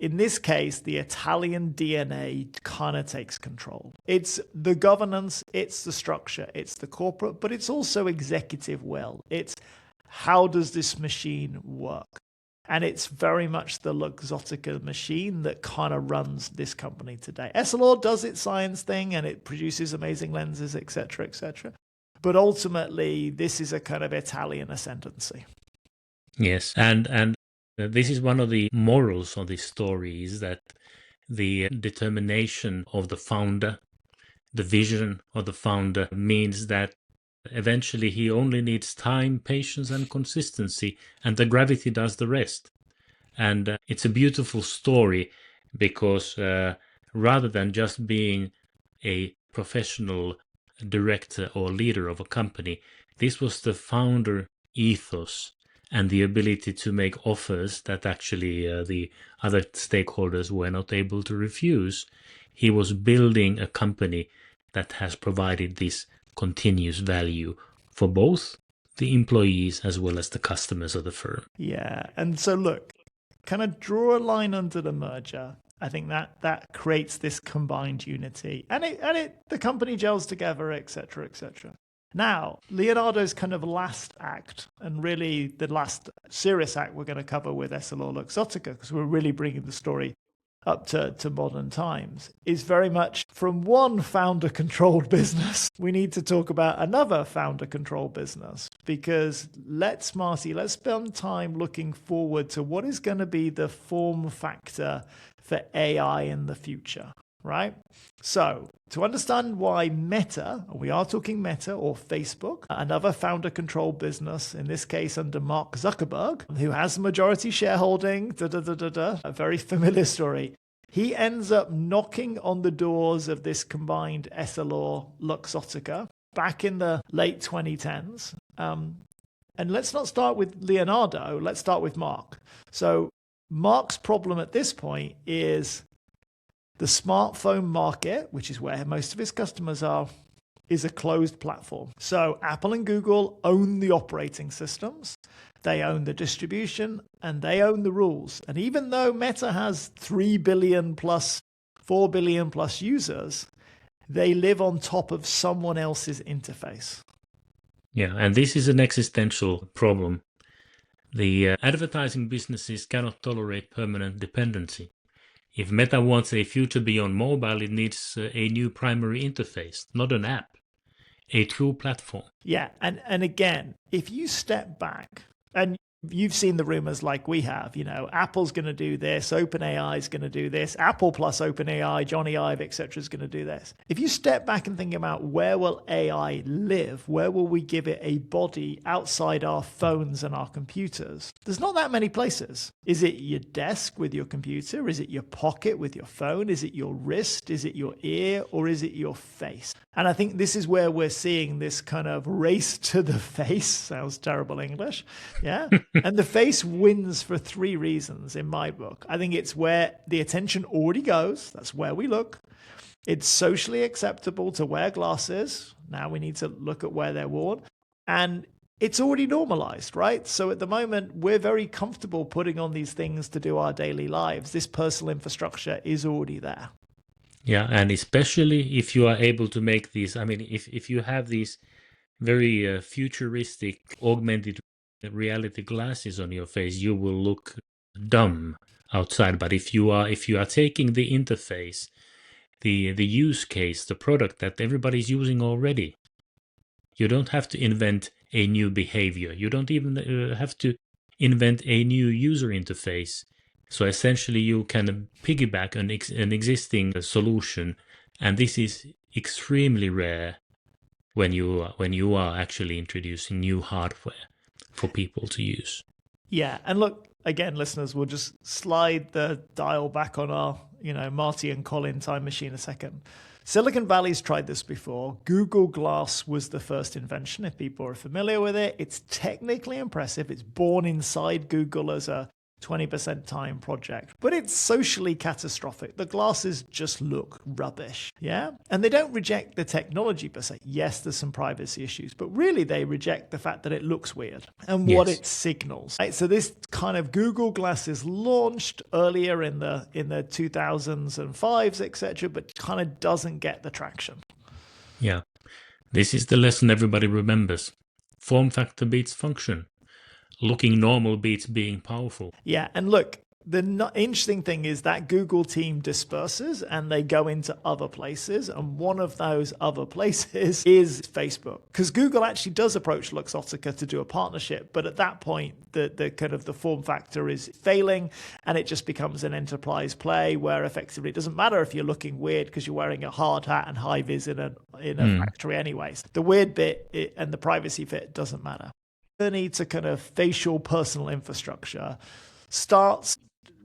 in this case, the Italian DNA kind of takes control. It's the governance, it's the structure, it's the corporate, but it's also executive will. It's how does this machine work? And it's very much the Luxottica machine that kind of runs this company today. Essilor does its science thing and it produces amazing lenses, etc., etc. But ultimately, this is a kind of Italian ascendancy. Yes, and this is one of the morals of this story, is that the determination of the founder, the vision of the founder, means that eventually he only needs time, patience, and consistency, and the gravity does the rest. And it's a beautiful story because rather than just being a professional director or leader of a company, this was the founder ethos and the ability to make offers that actually the other stakeholders were not able to refuse. He was building a company that has provided this continuous value for both the employees as well as the customers of the firm. Yeah, and so look, kind of draw a line under the merger. I think that creates this combined unity, and the company gels together, etc., etc. Now, Leonardo's kind of last act, and really the last serious act we're going to cover with Essilor Luxottica, because we're really bringing the story up to modern times, is very much from one founder-controlled business. We need to talk about another founder-controlled business, because Martti, let's spend time looking forward to what is going to be the form factor for AI in the future. Right? So, to understand why Meta, we are talking Meta or Facebook, another founder-controlled business, in this case under Mark Zuckerberg, who has majority shareholding, a very familiar story. He ends up knocking on the doors of this combined Essilor Luxottica back in the late 2010s. And let's not start with Leonardo, let's start with Mark. So, Mark's problem at this point is the smartphone market, which is where most of his customers are, is a closed platform. So Apple and Google own the operating systems, they own the distribution, and they own the rules. And even though Meta has 3 billion plus, 4 billion plus users, they live on top of someone else's interface. Yeah, and this is an existential problem. The advertising businesses cannot tolerate permanent dependency. If Meta wants a future beyond mobile, it needs a new primary interface, not an app, a true platform. Yeah, and again, if you step back, and you've seen the rumors like we have, Apple's going to do this, OpenAI is going to do this, Apple plus OpenAI, Johnny Ive, etc. is going to do this. If you step back and think about where will AI live, where will we give it a body outside our phones and our computers, there's not that many places. Is it your desk with your computer? Is it your pocket with your phone? Is it your wrist? Is it your ear? Or is it your face? And I think this is where we're seeing this kind of race to the face. Sounds terrible English. Yeah. And the face wins for 3 reasons in my book. I think it's where the attention already goes. That's where we look. It's socially acceptable to wear glasses. Now we need to look at where they're worn. And it's already normalized, right? So at the moment, we're very comfortable putting on these things to do our daily lives. This personal infrastructure is already there. Yeah, and especially if you are able to make these, if you have these very futuristic augmented reality glasses on your face, you will look dumb outside. But if you are taking the interface, the use case, the product that everybody's using already, you don't have to invent a new behavior. You don't even have to invent a new user interface. So essentially, you can piggyback an existing solution, and this is extremely rare when you are actually introducing new hardware for people to use. Yeah, and look, again, listeners, we'll just slide the dial back on our, Martti and Colin time machine a second. Silicon Valley's tried this before. Google Glass was the first invention, if people are familiar with it. It's technically impressive. It's born inside Google as a 20% time project, but it's socially catastrophic. The glasses just look rubbish, yeah? And they don't reject the technology per se. Yes, there's some privacy issues, but really they reject the fact that it looks weird and what Yes. it signals. Right? So this kind of Google glasses launched earlier in the 2000s and 5s, etc., but kind of doesn't get the traction. Yeah. This is the lesson everybody remembers. Form factor beats function. Looking normal beats being powerful. Yeah, and look, the interesting thing is that Google team disperses and they go into other places, and one of those other places is Facebook, because Google actually does approach Luxottica to do a partnership, but at that point the kind of the form factor is failing, and it just becomes an enterprise play where effectively it doesn't matter if you're looking weird because you're wearing a hard hat and high vis in a factory anyways. The weird bit and the privacy fit doesn't matter. The need to kind of facial personal infrastructure starts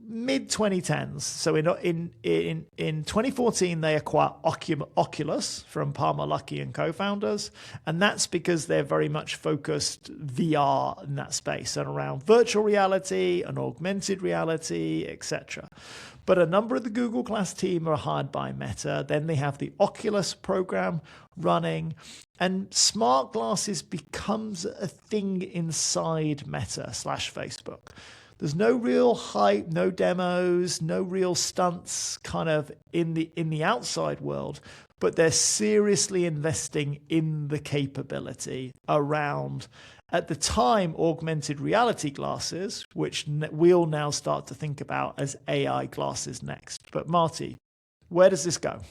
mid 2010s. So in 2014 they acquire Oculus from Palmer Luckey and co-founders, and that's because they're very much focused VR in that space and around virtual reality and augmented reality, etc. But a number of the Google Glass team are hired by Meta. Then they have the Oculus program running, and smart glasses becomes a thing inside Meta/Facebook. There's no real hype, no demos, no real stunts kind of in the outside world, but they're seriously investing in the capability around, at the time, augmented reality glasses, which we'll now start to think about as AI glasses next. But Martti, where does this go?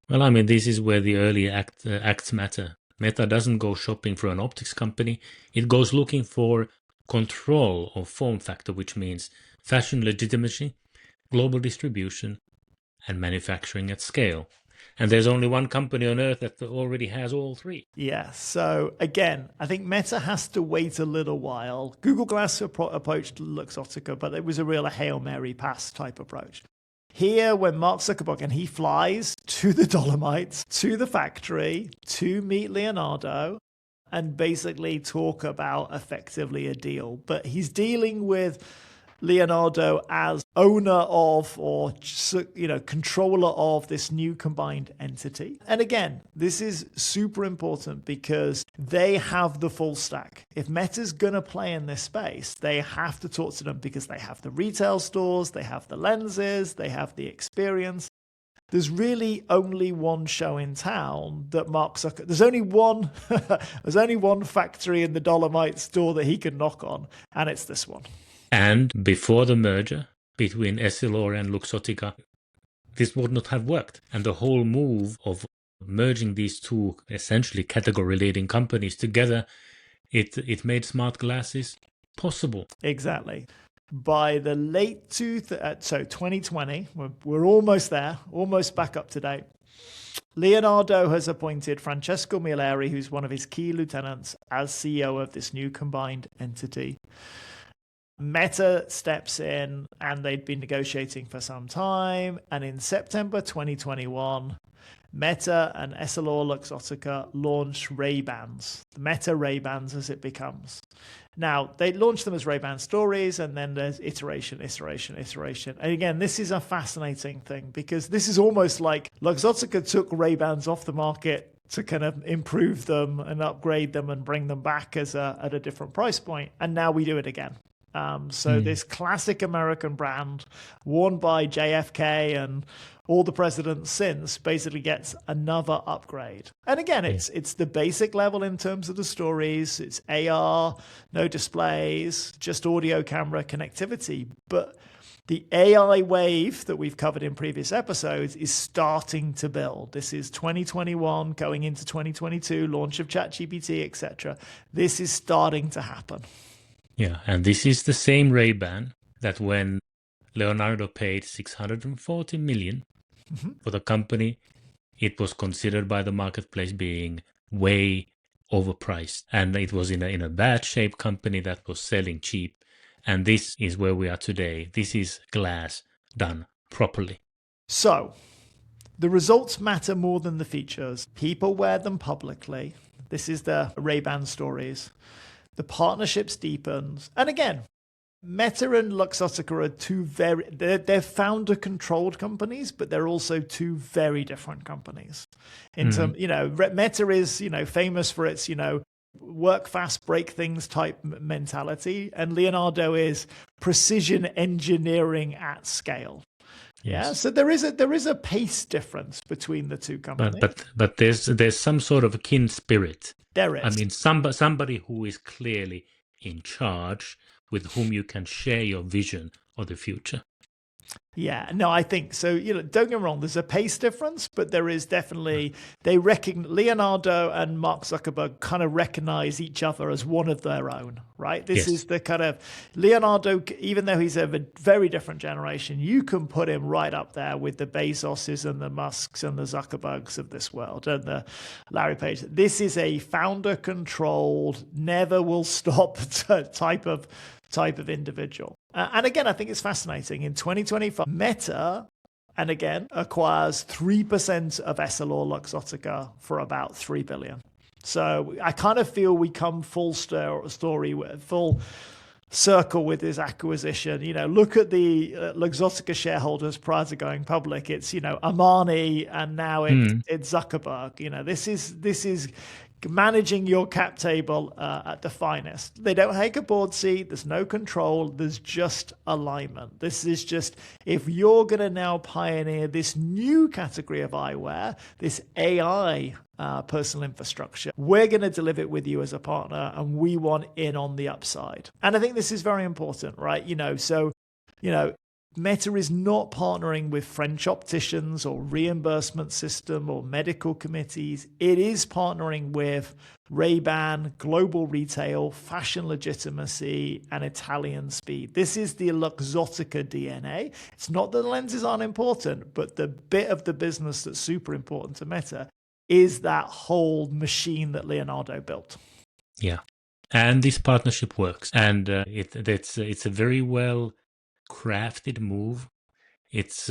Well, I mean, this is where the early acts matter. Meta doesn't go shopping for an optics company. It goes looking for control of form factor, which means fashion legitimacy, global distribution, and manufacturing at scale. And there's only one company on earth that already has all three. Yeah, so again, I think Meta has to wait a little while. Google Glass approached Luxottica, but it was a real Hail Mary pass type approach. Here, when Mark Zuckerberg, and he flies to the Dolomites, to the factory, to meet Leonardo, and basically talk about effectively a deal. But he's dealing with Leonardo as owner of, or controller of, this new combined entity. And again, this is super important because they have the full stack. If Meta's going to play in this space, they have to talk to them because they have the retail stores, they have the lenses, they have the experience. There's really only one show in town that Mark Zuckerberg. There's only one factory in the Dolomite store that he can knock on, and it's this one. And before the merger between Essilor and Luxottica, this would not have worked. And the whole move of merging these two essentially category-leading companies together, it made smart glasses possible. Exactly. By the late 2020, we're almost there, almost back up to date. Leonardo has appointed Francesco Milleri, who's one of his key lieutenants, as CEO of this new combined entity. Meta steps in, and they'd been negotiating for some time. And in September 2021, Meta and Essilor Luxottica launched Ray-Bans, the Meta Ray-Bans as it becomes. Now, they launched them as Ray-Ban Stories, and then there's iteration. And again, this is a fascinating thing because this is almost like Luxottica took Ray-Bans off the market to kind of improve them and upgrade them and bring them back at a different price point. And now we do it again. This classic American brand worn by JFK and all the presidents since basically gets another upgrade. And again, it's the basic level in terms of the stories. It's AR, no displays, just audio camera connectivity. But the AI wave that we've covered in previous episodes is starting to build. This is 2021 going into 2022, launch of ChatGPT, etc. This is starting to happen. Yeah, and this is the same Ray-Ban that when Leonardo paid $640 million for the company, it was considered by the marketplace being way overpriced. And it was in a bad shape company that was selling cheap. And this is where we are today. This is glass done properly. So, the results matter more than the features. People wear them publicly. This is the Ray-Ban stories. The partnerships deepens. And again, Meta and Luxottica are they're founder-controlled companies, but they're also two very different companies. In terms, Meta is, famous for its, work fast, break things type mentality, and Leonardo is precision engineering at scale. Yeah, Yes. so there is a pace difference between the two companies. But there's some sort of a kin spirit. There is. I mean, somebody who is clearly in charge, with whom you can share your vision of the future. Yeah, no, I think so. Don't get me wrong. There's a pace difference, but there is definitely Leonardo and Mark Zuckerberg kind of recognize each other as one of their own, right? This is the kind of Leonardo, even though he's of a very different generation, you can put him right up there with the Bezoses and the Musks and the Zuckerbergs of this world and the Larry Page. This is a founder-controlled, never will stop type of individual. And again, I think it's fascinating. In 2025, Meta, and again, acquires 3% of Essilor Luxottica for about $3 billion. So I kind of feel we come full circle with this acquisition. Look at the Luxottica shareholders prior to going public. It's, Armani, and now it's Zuckerberg. This is managing your cap table at the finest. They don't take a board seat. There's no control. There's just alignment. This is just, if you're going to now pioneer this new category of eyewear, this AI personal infrastructure, we're going to deliver it with you as a partner, and we want in on the upside. And I think this is very important, right? Meta is not partnering with French opticians or reimbursement system or medical committees. It is partnering with Ray-Ban, global retail, fashion legitimacy, and Italian speed. This is the Luxottica DNA. It's not that the lenses aren't important, but the bit of the business that's super important to Meta is that whole machine that Leonardo built. Yeah, and this partnership works, and it's a very well crafted move. It's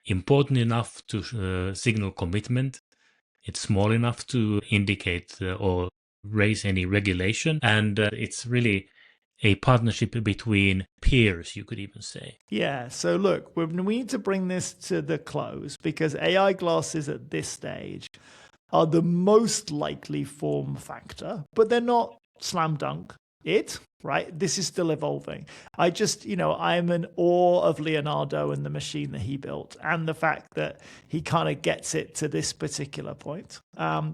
important enough to signal commitment. It's small enough to indicate or raise any regulation, and it's really a partnership between peers, you could even say. Yeah, so look, we need to bring this to the close, because AI glasses at this stage are the most likely form factor, but they're not slam dunk right? This is still evolving. I'm in awe of Leonardo and the machine that he built, and the fact that he kind of gets it to this particular point.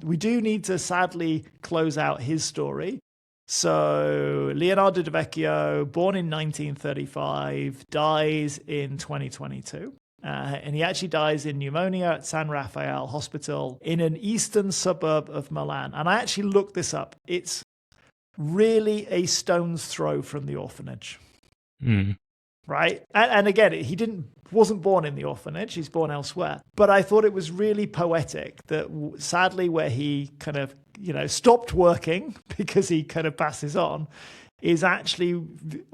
We do need to sadly close out his story. So Leonardo Del Vecchio, born in 1935, dies in 2022. And he actually dies in pneumonia at San Rafael Hospital in an eastern suburb of Milan. And I actually looked this up. It's really a stone's throw from the orphanage. Right? And again, he wasn't born in the orphanage. He's born elsewhere. But I thought it was really poetic that sadly where he kind of, stopped working because he kind of passes on is actually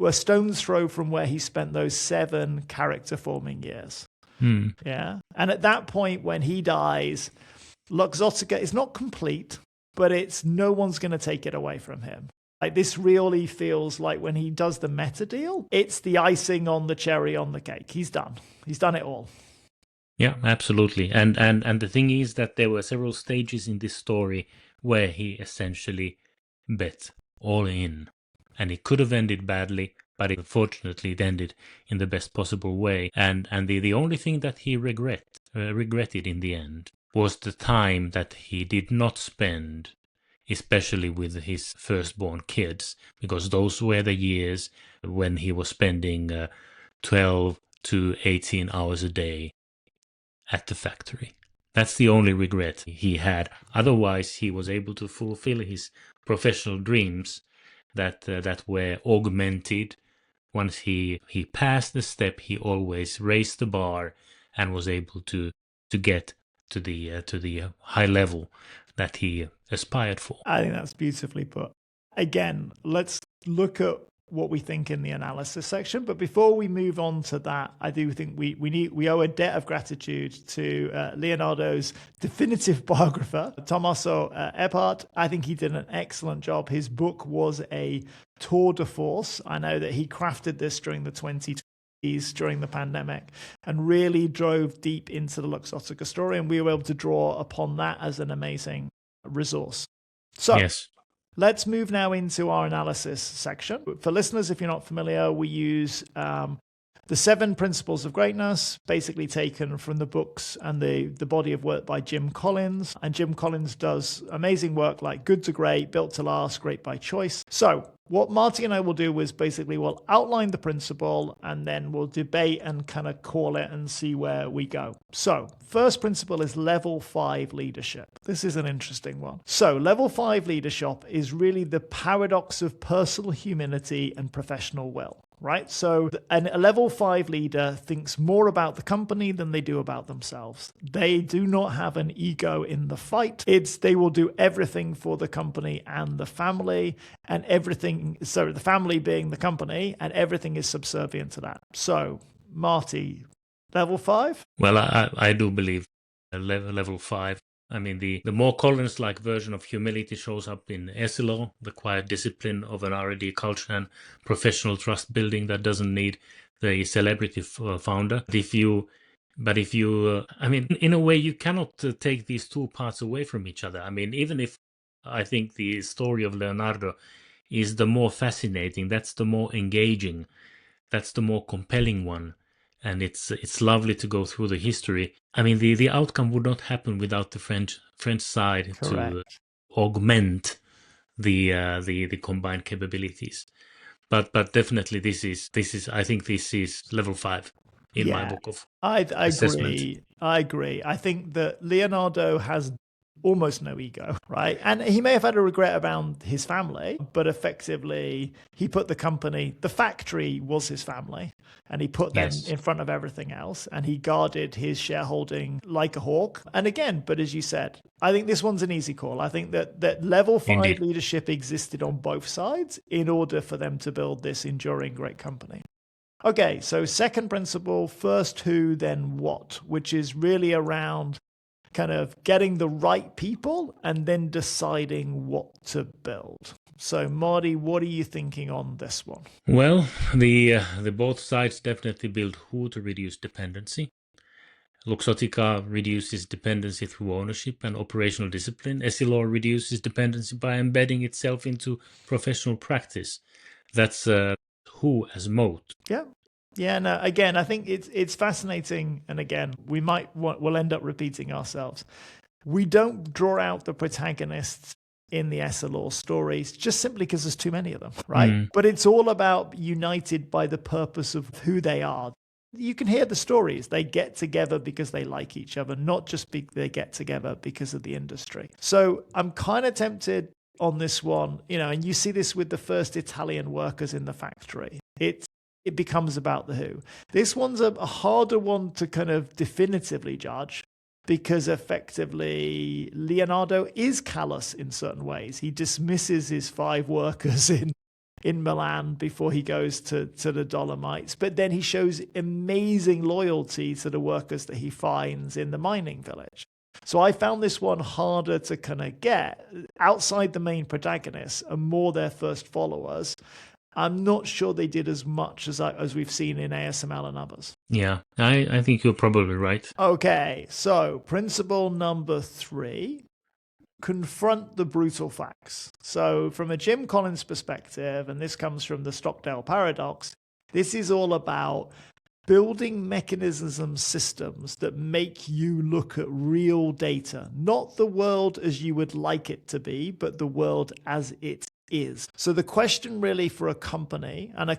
a stone's throw from where he spent those 7 character forming years. Yeah. And at that point when he dies, Luxottica is not complete, but it's no one's going to take it away from him. Like, this really feels like when he does the Meta deal, it's the icing on the cherry on the cake. He's done. He's done it all. Yeah, absolutely. And the thing is that there were several stages in this story where he essentially bet all in. And it could have ended badly, but fortunately it ended in the best possible way. And the only thing that he regretted in the end was the time that he did not spend, especially with his firstborn kids, because those were the years when he was spending 12 to 18 hours a day at the factory. That's the only regret he had. Otherwise, he was able to fulfill his professional dreams that were augmented. Once he passed the step, he always raised the bar and was able to get to the high level that he aspired for. I think that's beautifully put. Again, let's look at what we think in the analysis section. But before we move on to that, I do think we owe a debt of gratitude to Leonardo's definitive biographer, Tommaso Eppard. I think he did an excellent job. His book was a tour de force. I know that he crafted this during the 2020s, during the pandemic, and really drove deep into the Luxottica story. And we were able to draw upon that as an amazing resource. So Yes. let's move now into our analysis section. For listeners, if you're not familiar, we use the 7 Principles of Greatness, basically taken from the books and the body of work by Jim Collins. And Jim Collins does amazing work like Good to Great, Built to Last, Great by Choice. So what Martti and I will do is basically we'll outline the principle and then we'll debate and kind of call it and see where we go. So first principle is level 5 leadership. This is an interesting one. So level 5 leadership is really the paradox of personal humility and professional will. Right? So a level 5 leader thinks more about the company than they do about themselves. They do not have an ego in the fight. They will do everything for the company and the family, and everything, so the family being the company, and everything is subservient to that. So, Martti, level 5? Well, I do believe level 5. I mean, the more Collins-like version of humility shows up in Essilor, the quiet discipline of an R&D culture and professional trust building that doesn't need the celebrity founder. But if you, I mean, in a way, you cannot take these two parts away from each other. I mean, even if I think the story of Leonardo is the more fascinating, that's the more engaging, that's the more compelling one. And it's lovely to go through the history. I mean, the outcome would not happen without the French side Correct. to augment the combined capabilities. But definitely this is I think this is level 5 in my book of assessment. I agree. I think that Leonardo has almost no ego, right? And he may have had a regret around his family, but effectively he put the company, the factory was his family, and he put them in front of everything else, and he guarded his shareholding like a hawk. And again, but as you said, I think this one's an easy call. I think that level 5 Indeed. leadership existed on both sides in order for them to build this enduring great company. Okay, so second principle, first who, then what, which is really around kind of getting the right people and then deciding what to build. So, Martti, what are you thinking on this one? Well, the both sides definitely build who to reduce dependency. Luxottica reduces dependency through ownership and operational discipline. Essilor reduces dependency by embedding itself into professional practice. That's who as moat. Yeah. Yeah, no, again, I think it's fascinating. And again, we'll end up repeating ourselves. We don't draw out the protagonists in the Essilor stories just simply because there's too many of them, right? But it's all about united by the purpose of who they are. You can hear the stories. They get together because they like each other, not just they get together because of the industry. So I'm kind of tempted on this one, and you see this with the first Italian workers in the factory. It becomes about the who. This one's a harder one to kind of definitively judge because effectively Leonardo is callous in certain ways. He dismisses his 5 workers in Milan before he goes to the Dolomites, but then he shows amazing loyalty to the workers that he finds in the mining village. So I found this one harder to kind of get. Outside the main protagonists and more their first followers, I'm not sure they did as much as we've seen in ASML and others. Yeah, I think you're probably right. Okay, so principle number 3, confront the brutal facts. So from a Jim Collins perspective, and this comes from the Stockdale paradox, this is all about building mechanisms and systems that make you look at real data, not the world as you would like it to be, but the world as it is. So the question really for a company, and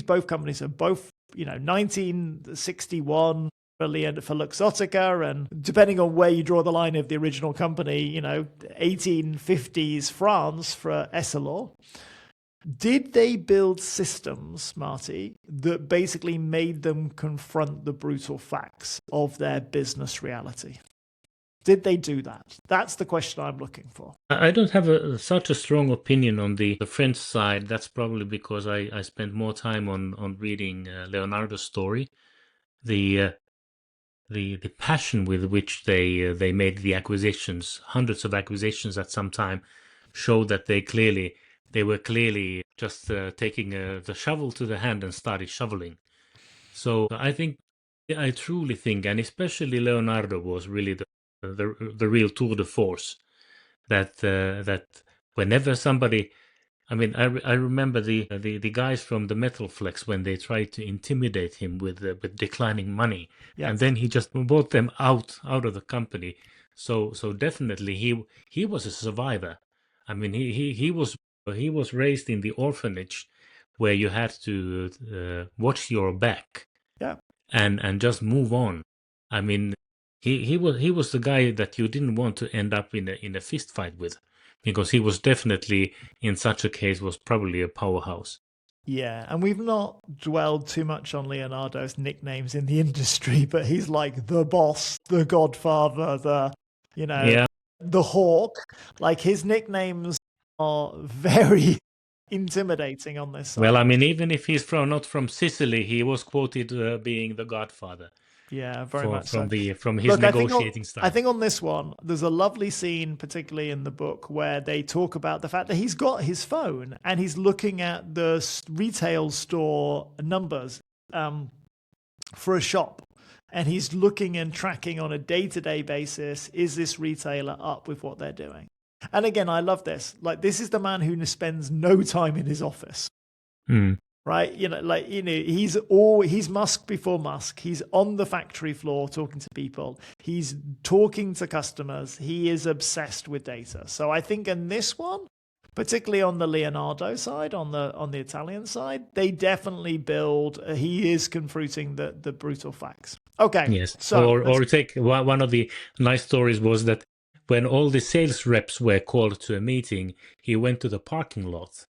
both companies are both, 1961 for Luxottica, and depending on where you draw the line of the original company, 1850s France for Essilor. Did they build systems, Martti, that basically made them confront the brutal facts of their business reality? Did they do that? That's the question I'm looking for. I don't have such a strong opinion on the French side. That's probably because I spent more time on reading Leonardo's story. The the passion with which they made the acquisitions, hundreds of acquisitions at some time, showed that they were clearly just taking the shovel to the hand and started shoveling. So I truly think, and especially Leonardo was really the real tour de force. That whenever somebody, I mean, I remember the guys from the Metal Flex when they tried to intimidate him with declining money, Yes. and then he just brought them out of the company. So definitely he was a survivor. I mean, he was raised in the orphanage where you had to watch your back Yeah. and just move on. I mean, he was the guy that you didn't want to end up in a fist fight with, because he was definitely, in such a case, was probably a powerhouse. Yeah, and we've not dwelled too much on Leonardo's nicknames in the industry, but he's like the boss, the godfather, Yeah. the hawk. Like his nicknames are very intimidating on this Well, side. I mean, even if he's not from Sicily, he was quoted being the Godfather Yeah, very much so. from his Look, negotiating I style. think on this one, there's a lovely scene, particularly in the book, where they talk about the fact that he's got his phone and he's looking at the retail store numbers for a shop. And he's looking and tracking on a day-to-day basis, is this retailer up with what they're doing? And again, I love this. Like, this is the man who spends no time in his office. Mm. Right, he's Musk before Musk. He's on the factory floor talking to people. He's talking to customers. He is obsessed with data. So I think in this one, particularly on the Leonardo side, on the Italian side, they definitely build. He is confronting the brutal facts. Okay, Yes. so Or take one of the nice stories was that when all the sales reps were called to a meeting, he went to the parking lot.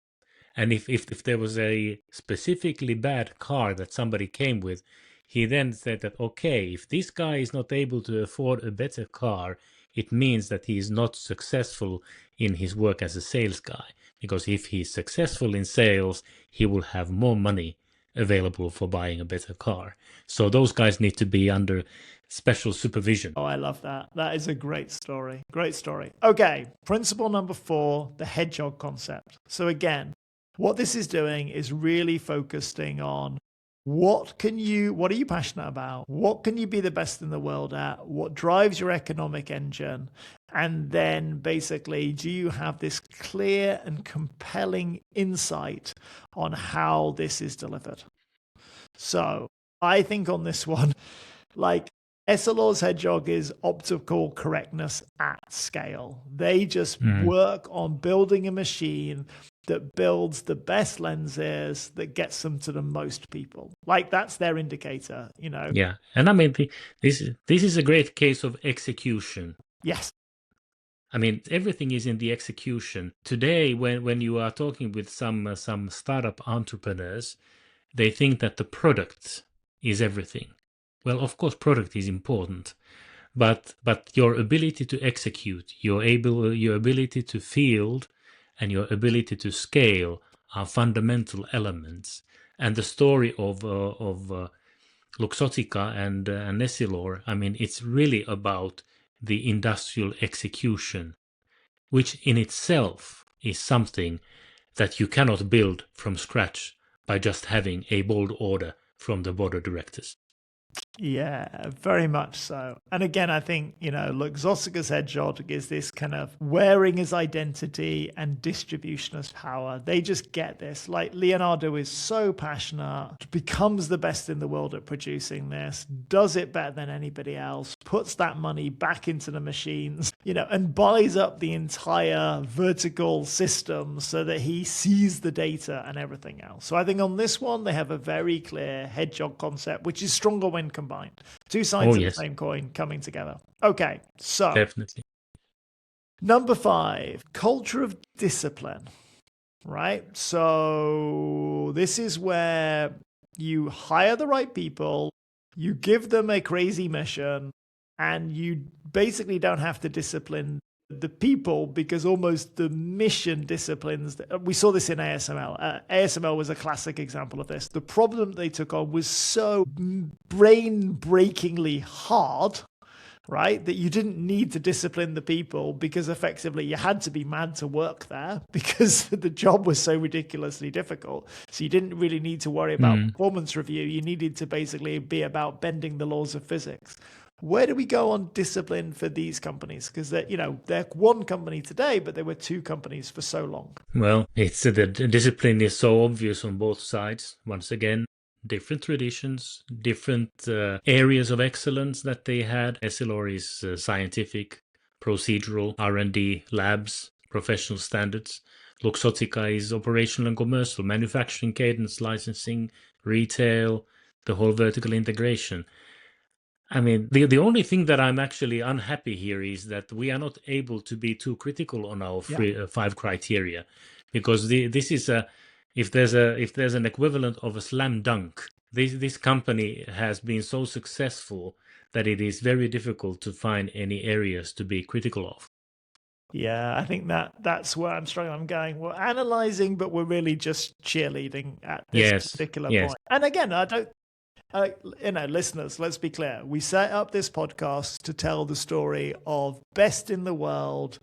And if there was a specifically bad car that somebody came with, he then said that, okay, if this guy is not able to afford a better car, it means that he is not successful in his work as a sales guy. Because if he's successful in sales, he will have more money available for buying a better car. So those guys need to be under special supervision. Oh, I love that. That is a great story. Great story. Okay, principle number 4, the hedgehog concept. So again, what this is doing is really focusing on what are you passionate about? What can you be the best in the world at? What drives your economic engine? And then basically, do you have this clear and compelling insight on how this is delivered? So I think on this one, like, Essilor's hedgehog is optical correctness at scale. They just work on building a machine that builds the best lenses that gets them to the most people. Like, that's their indicator, Yeah, and I mean this is a great case of execution. Yes. I mean, everything is in the execution. Today, when you are talking with some startup entrepreneurs, they think that the product is everything. Well, of course, product is important, but your ability to execute, your ability to field, and your ability to scale are fundamental elements. And the story of Luxottica and Essilor, I mean, it's really about the industrial execution, which in itself is something that you cannot build from scratch by just having a bold order from the board of directors. Yeah, very much so. And again, I think, Luxottica's hedgehog is this kind of wearing his identity and distribution as power. They just get this. Like, Leonardo is so passionate, becomes the best in the world at producing this, does it better than anybody else, puts that money back into the machines, and buys up the entire vertical system so that he sees the data and everything else. So I think on this one, they have a very clear hedgehog concept, which is stronger when combined. Two sides of the same coin coming together. Okay, so definitely. Number 5, culture of discipline. Right? So this is where you hire the right people, you give them a crazy mission, and you basically don't have to discipline the people because almost the mission disciplines. We saw this in ASML. ASML was a classic example of this. The problem they took on was so brain-breakingly hard, right, that you didn't need to discipline the people because effectively you had to be mad to work there because the job was so ridiculously difficult. So you didn't really need to worry about performance review. You needed to basically be about bending the laws of physics. Where do we go on discipline for these companies? Because they're one company today, but they were two companies for so long. Well, it's the discipline is so obvious on both sides. Once again, different traditions, different areas of excellence that they had. Essilor is scientific, procedural, R&D, labs, professional standards. Luxottica is operational and commercial, manufacturing, cadence, licensing, retail, the whole vertical integration. I mean, the only thing that I'm actually unhappy here is that we are not able to be too critical on our 5 criteria, because this is if there's an equivalent of a slam dunk, this company has been so successful that it is very difficult to find any areas to be critical of. Yeah, I think that's where I'm struggling. I'm going, we're analyzing, but we're really just cheerleading at this particular point. And again, I don't. Listeners, let's be clear. We set up this podcast to tell the story of best in the world,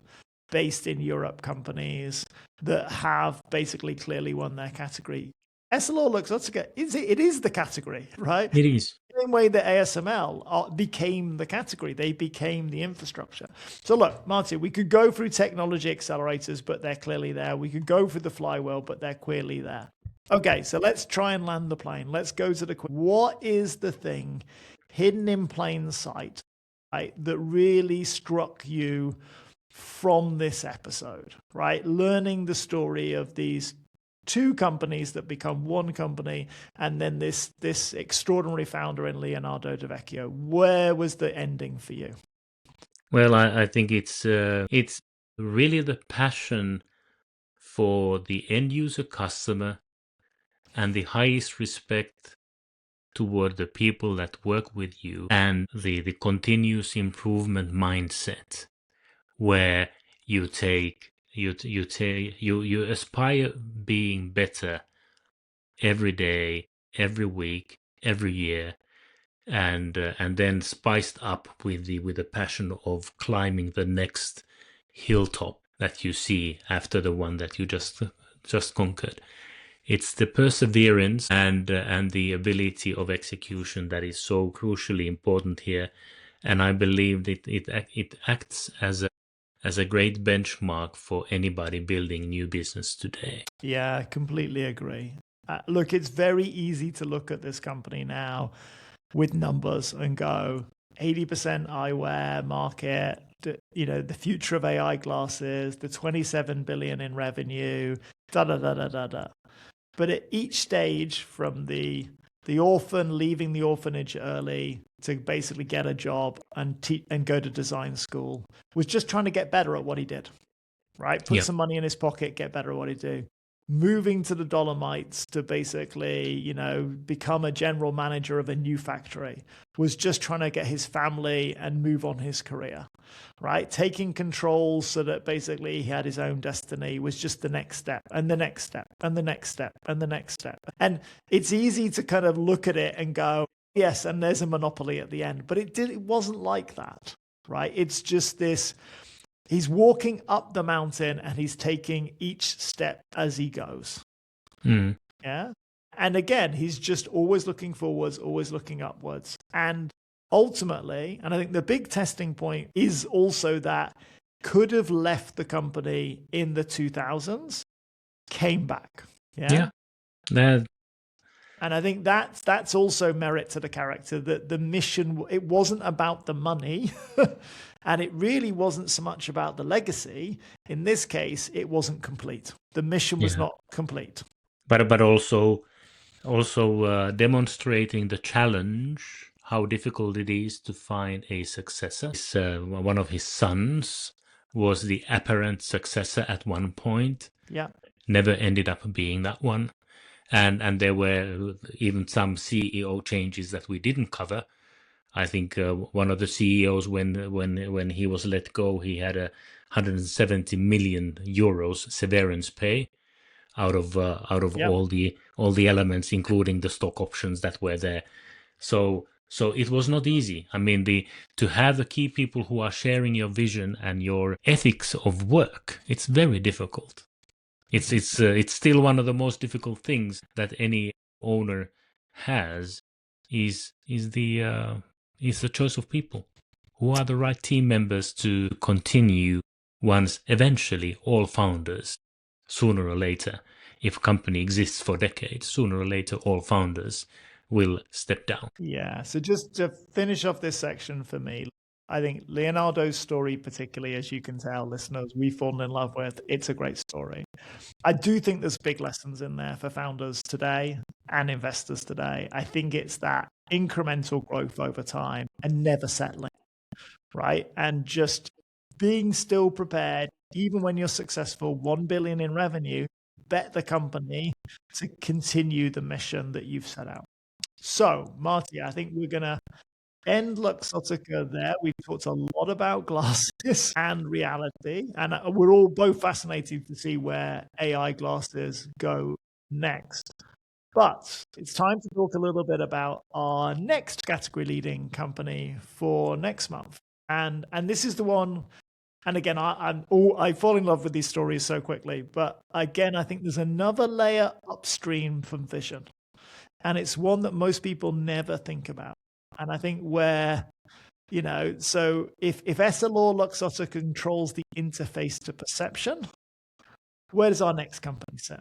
based in Europe companies that have basically clearly won their category. Essilor Luxottica, it is the category, right? It is. The same way that ASML became the category. They became the infrastructure. So look, Martti, we could go through technology accelerators, but they're clearly there. We could go through the flywheel, but they're clearly there. Okay, so let's try and land the plane. Let's go to the question. What is the thing hidden in plain sight, right, that really struck you from this episode, right? Learning the story of these two companies that become one company, and then this extraordinary founder in Leonardo Del Vecchio. Where was the ending for you? Well, I think it's really the passion for the end user customer and the highest respect toward the people that work with you, and the continuous improvement mindset, where you aspire being better every day, every week, every year, and then spiced up with the passion of climbing the next hilltop that you see after the one that you just conquered. It's the perseverance and the ability of execution that is so crucially important here, and I believe that it acts as a great benchmark for anybody building new business today. Yeah, I completely agree. Look, it's very easy to look at this company now with numbers and go 80% eyewear market, the future of AI glasses, the 27 billion in revenue, da. But at each stage, from the orphan leaving the orphanage early to basically get a job and go to design school, was just trying to get better at what he did, right? Put some money in his pocket, get better at what he do. Moving to the Dolomites to basically, become a general manager of a new factory, was just trying to get his family and move on his career, right? Taking control so that basically he had his own destiny was just the next step and the next step and the next step and the next step. And it's easy to kind of look at it and go, yes, and there's a monopoly at the end, but it wasn't like that, right? It's just this. He's walking up the mountain and he's taking each step as he goes. Yeah. And again, he's just always looking forwards, always looking upwards. And ultimately, and I think the big testing point is also that could have left the company in the 2000s, came back. Yeah. And I think that's also merit to the character, that the mission, it wasn't about the money and it really wasn't so much about the legacy. In this case, it wasn't complete. The mission was not complete. But also demonstrating the challenge, how difficult it is to find a successor. One of his sons was the apparent successor at one point. Yeah. Never ended up being that one. And there were even some CEO changes that we didn't cover, I think one of the CEOs, when he was let go, he had a 170 million euros severance pay out of Yep. all the elements, including the stock options that were there. So it was not easy. I mean, to have the key people who are sharing your vision and your ethics of work, it's very difficult. It's still one of the most difficult things that any owner has is the choice of people. Who are the right team members to continue once eventually all founders, sooner or later, if a company exists for decades, sooner or later all founders will step down. Yeah. So just to finish off this section for me, I think Leonardo's story, particularly, as you can tell, listeners, we've fallen in love with. It's a great story. I do think there's big lessons in there for founders today and investors today. I think it's that incremental growth over time and never settling, right? And just being still prepared, even when you're successful, 1 billion in revenue, bet the company to continue the mission that you've set out. So, Martti, I think we're going to end Luxottica there. We've talked a lot about glasses and reality, and we're all both fascinated to see where AI glasses go next. But it's time to talk a little bit about our next category leading company for next month. And this is the one, and again, I fall in love with these stories so quickly, but again, I think there's another layer upstream from vision. And it's one that most people never think about. And I think so if Essilor Luxottica controls the interface to perception, where does our next company sit?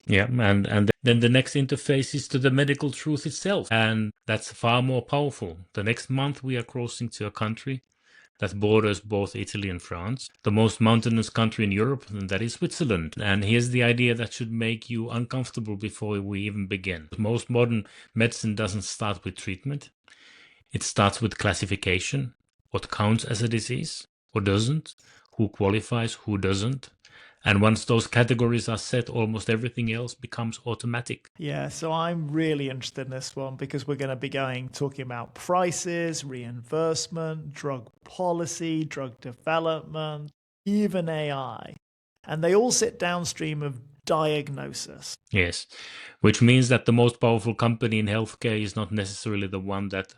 Yeah, and then the next interface is to the medical truth itself, and that's far more powerful. The next month we are crossing to a country that borders both Italy and France, the most mountainous country in Europe, and that is Switzerland. And here's the idea that should make you uncomfortable before we even begin. Most modern medicine doesn't start with treatment. It starts with classification, what counts as a disease, what doesn't, who qualifies, who doesn't. And once those categories are set, almost everything else becomes automatic. Yeah, so I'm really interested in this one because we're going to be talking about prices, reimbursement, drug policy, drug development, even AI. And they all sit downstream of diagnosis. Yes, which means that the most powerful company in healthcare is not necessarily the one that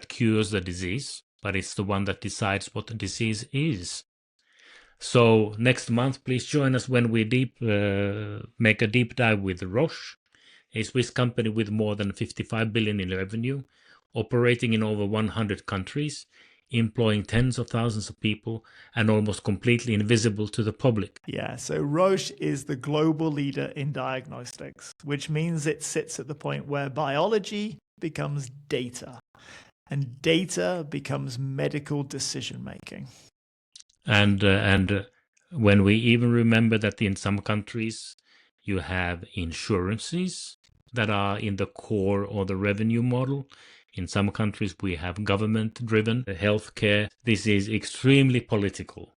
cures the disease, but it's the one that decides what the disease is. So next month, please join us when we make a deep dive with Roche, a Swiss company with more than 55 billion in revenue, operating in over 100 countries, employing tens of thousands of people, and almost completely invisible to the public. Yeah, so Roche is the global leader in diagnostics, which means it sits at the point where biology becomes data, and data becomes medical decision making. And when we even remember that in some countries you have insurances that are in the core or the revenue model. In some countries we have government-driven healthcare. This is extremely political.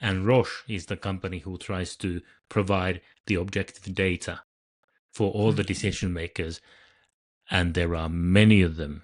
And Roche is the company who tries to provide the objective data for all the decision makers. And there are many of them.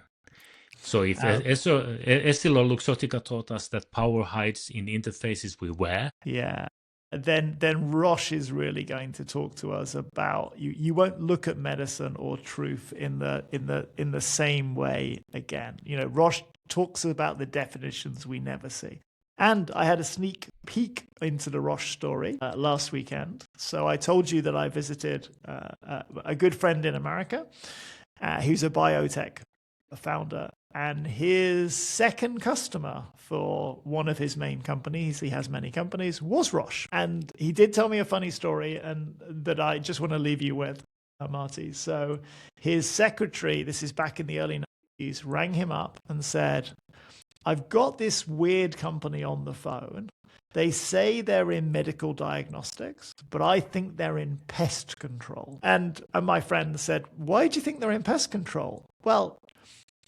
So if Essilor Luxottica taught us that power hides in interfaces we wear. Yeah. Then Roche is really going to talk to us about you won't look at medicine or truth in the same way again. Roche talks about the definitions we never see. And I had a sneak peek into the Roche story last weekend. So I told you that I visited a good friend in America who's a biotech founder. And his second customer for one of his main companies, he has many companies, was Roche. And he did tell me a funny story and that I just want to leave you with, Martti. So his secretary, this is back in the early 90s, rang him up and said, I've got this weird company on the phone. They say they're in medical diagnostics, but I think they're in pest control. And my friend said, why do you think they're in pest control? Well,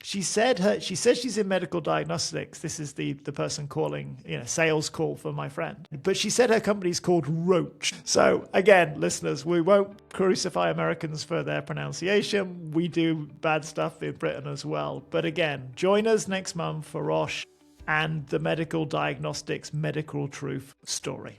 She says she's in medical diagnostics. This is the person calling, sales call for my friend. But she said her company's called Roche. So again, listeners, we won't crucify Americans for their pronunciation. We do bad stuff in Britain as well. But again, join us next month for Roche and the medical diagnostics medical truth story.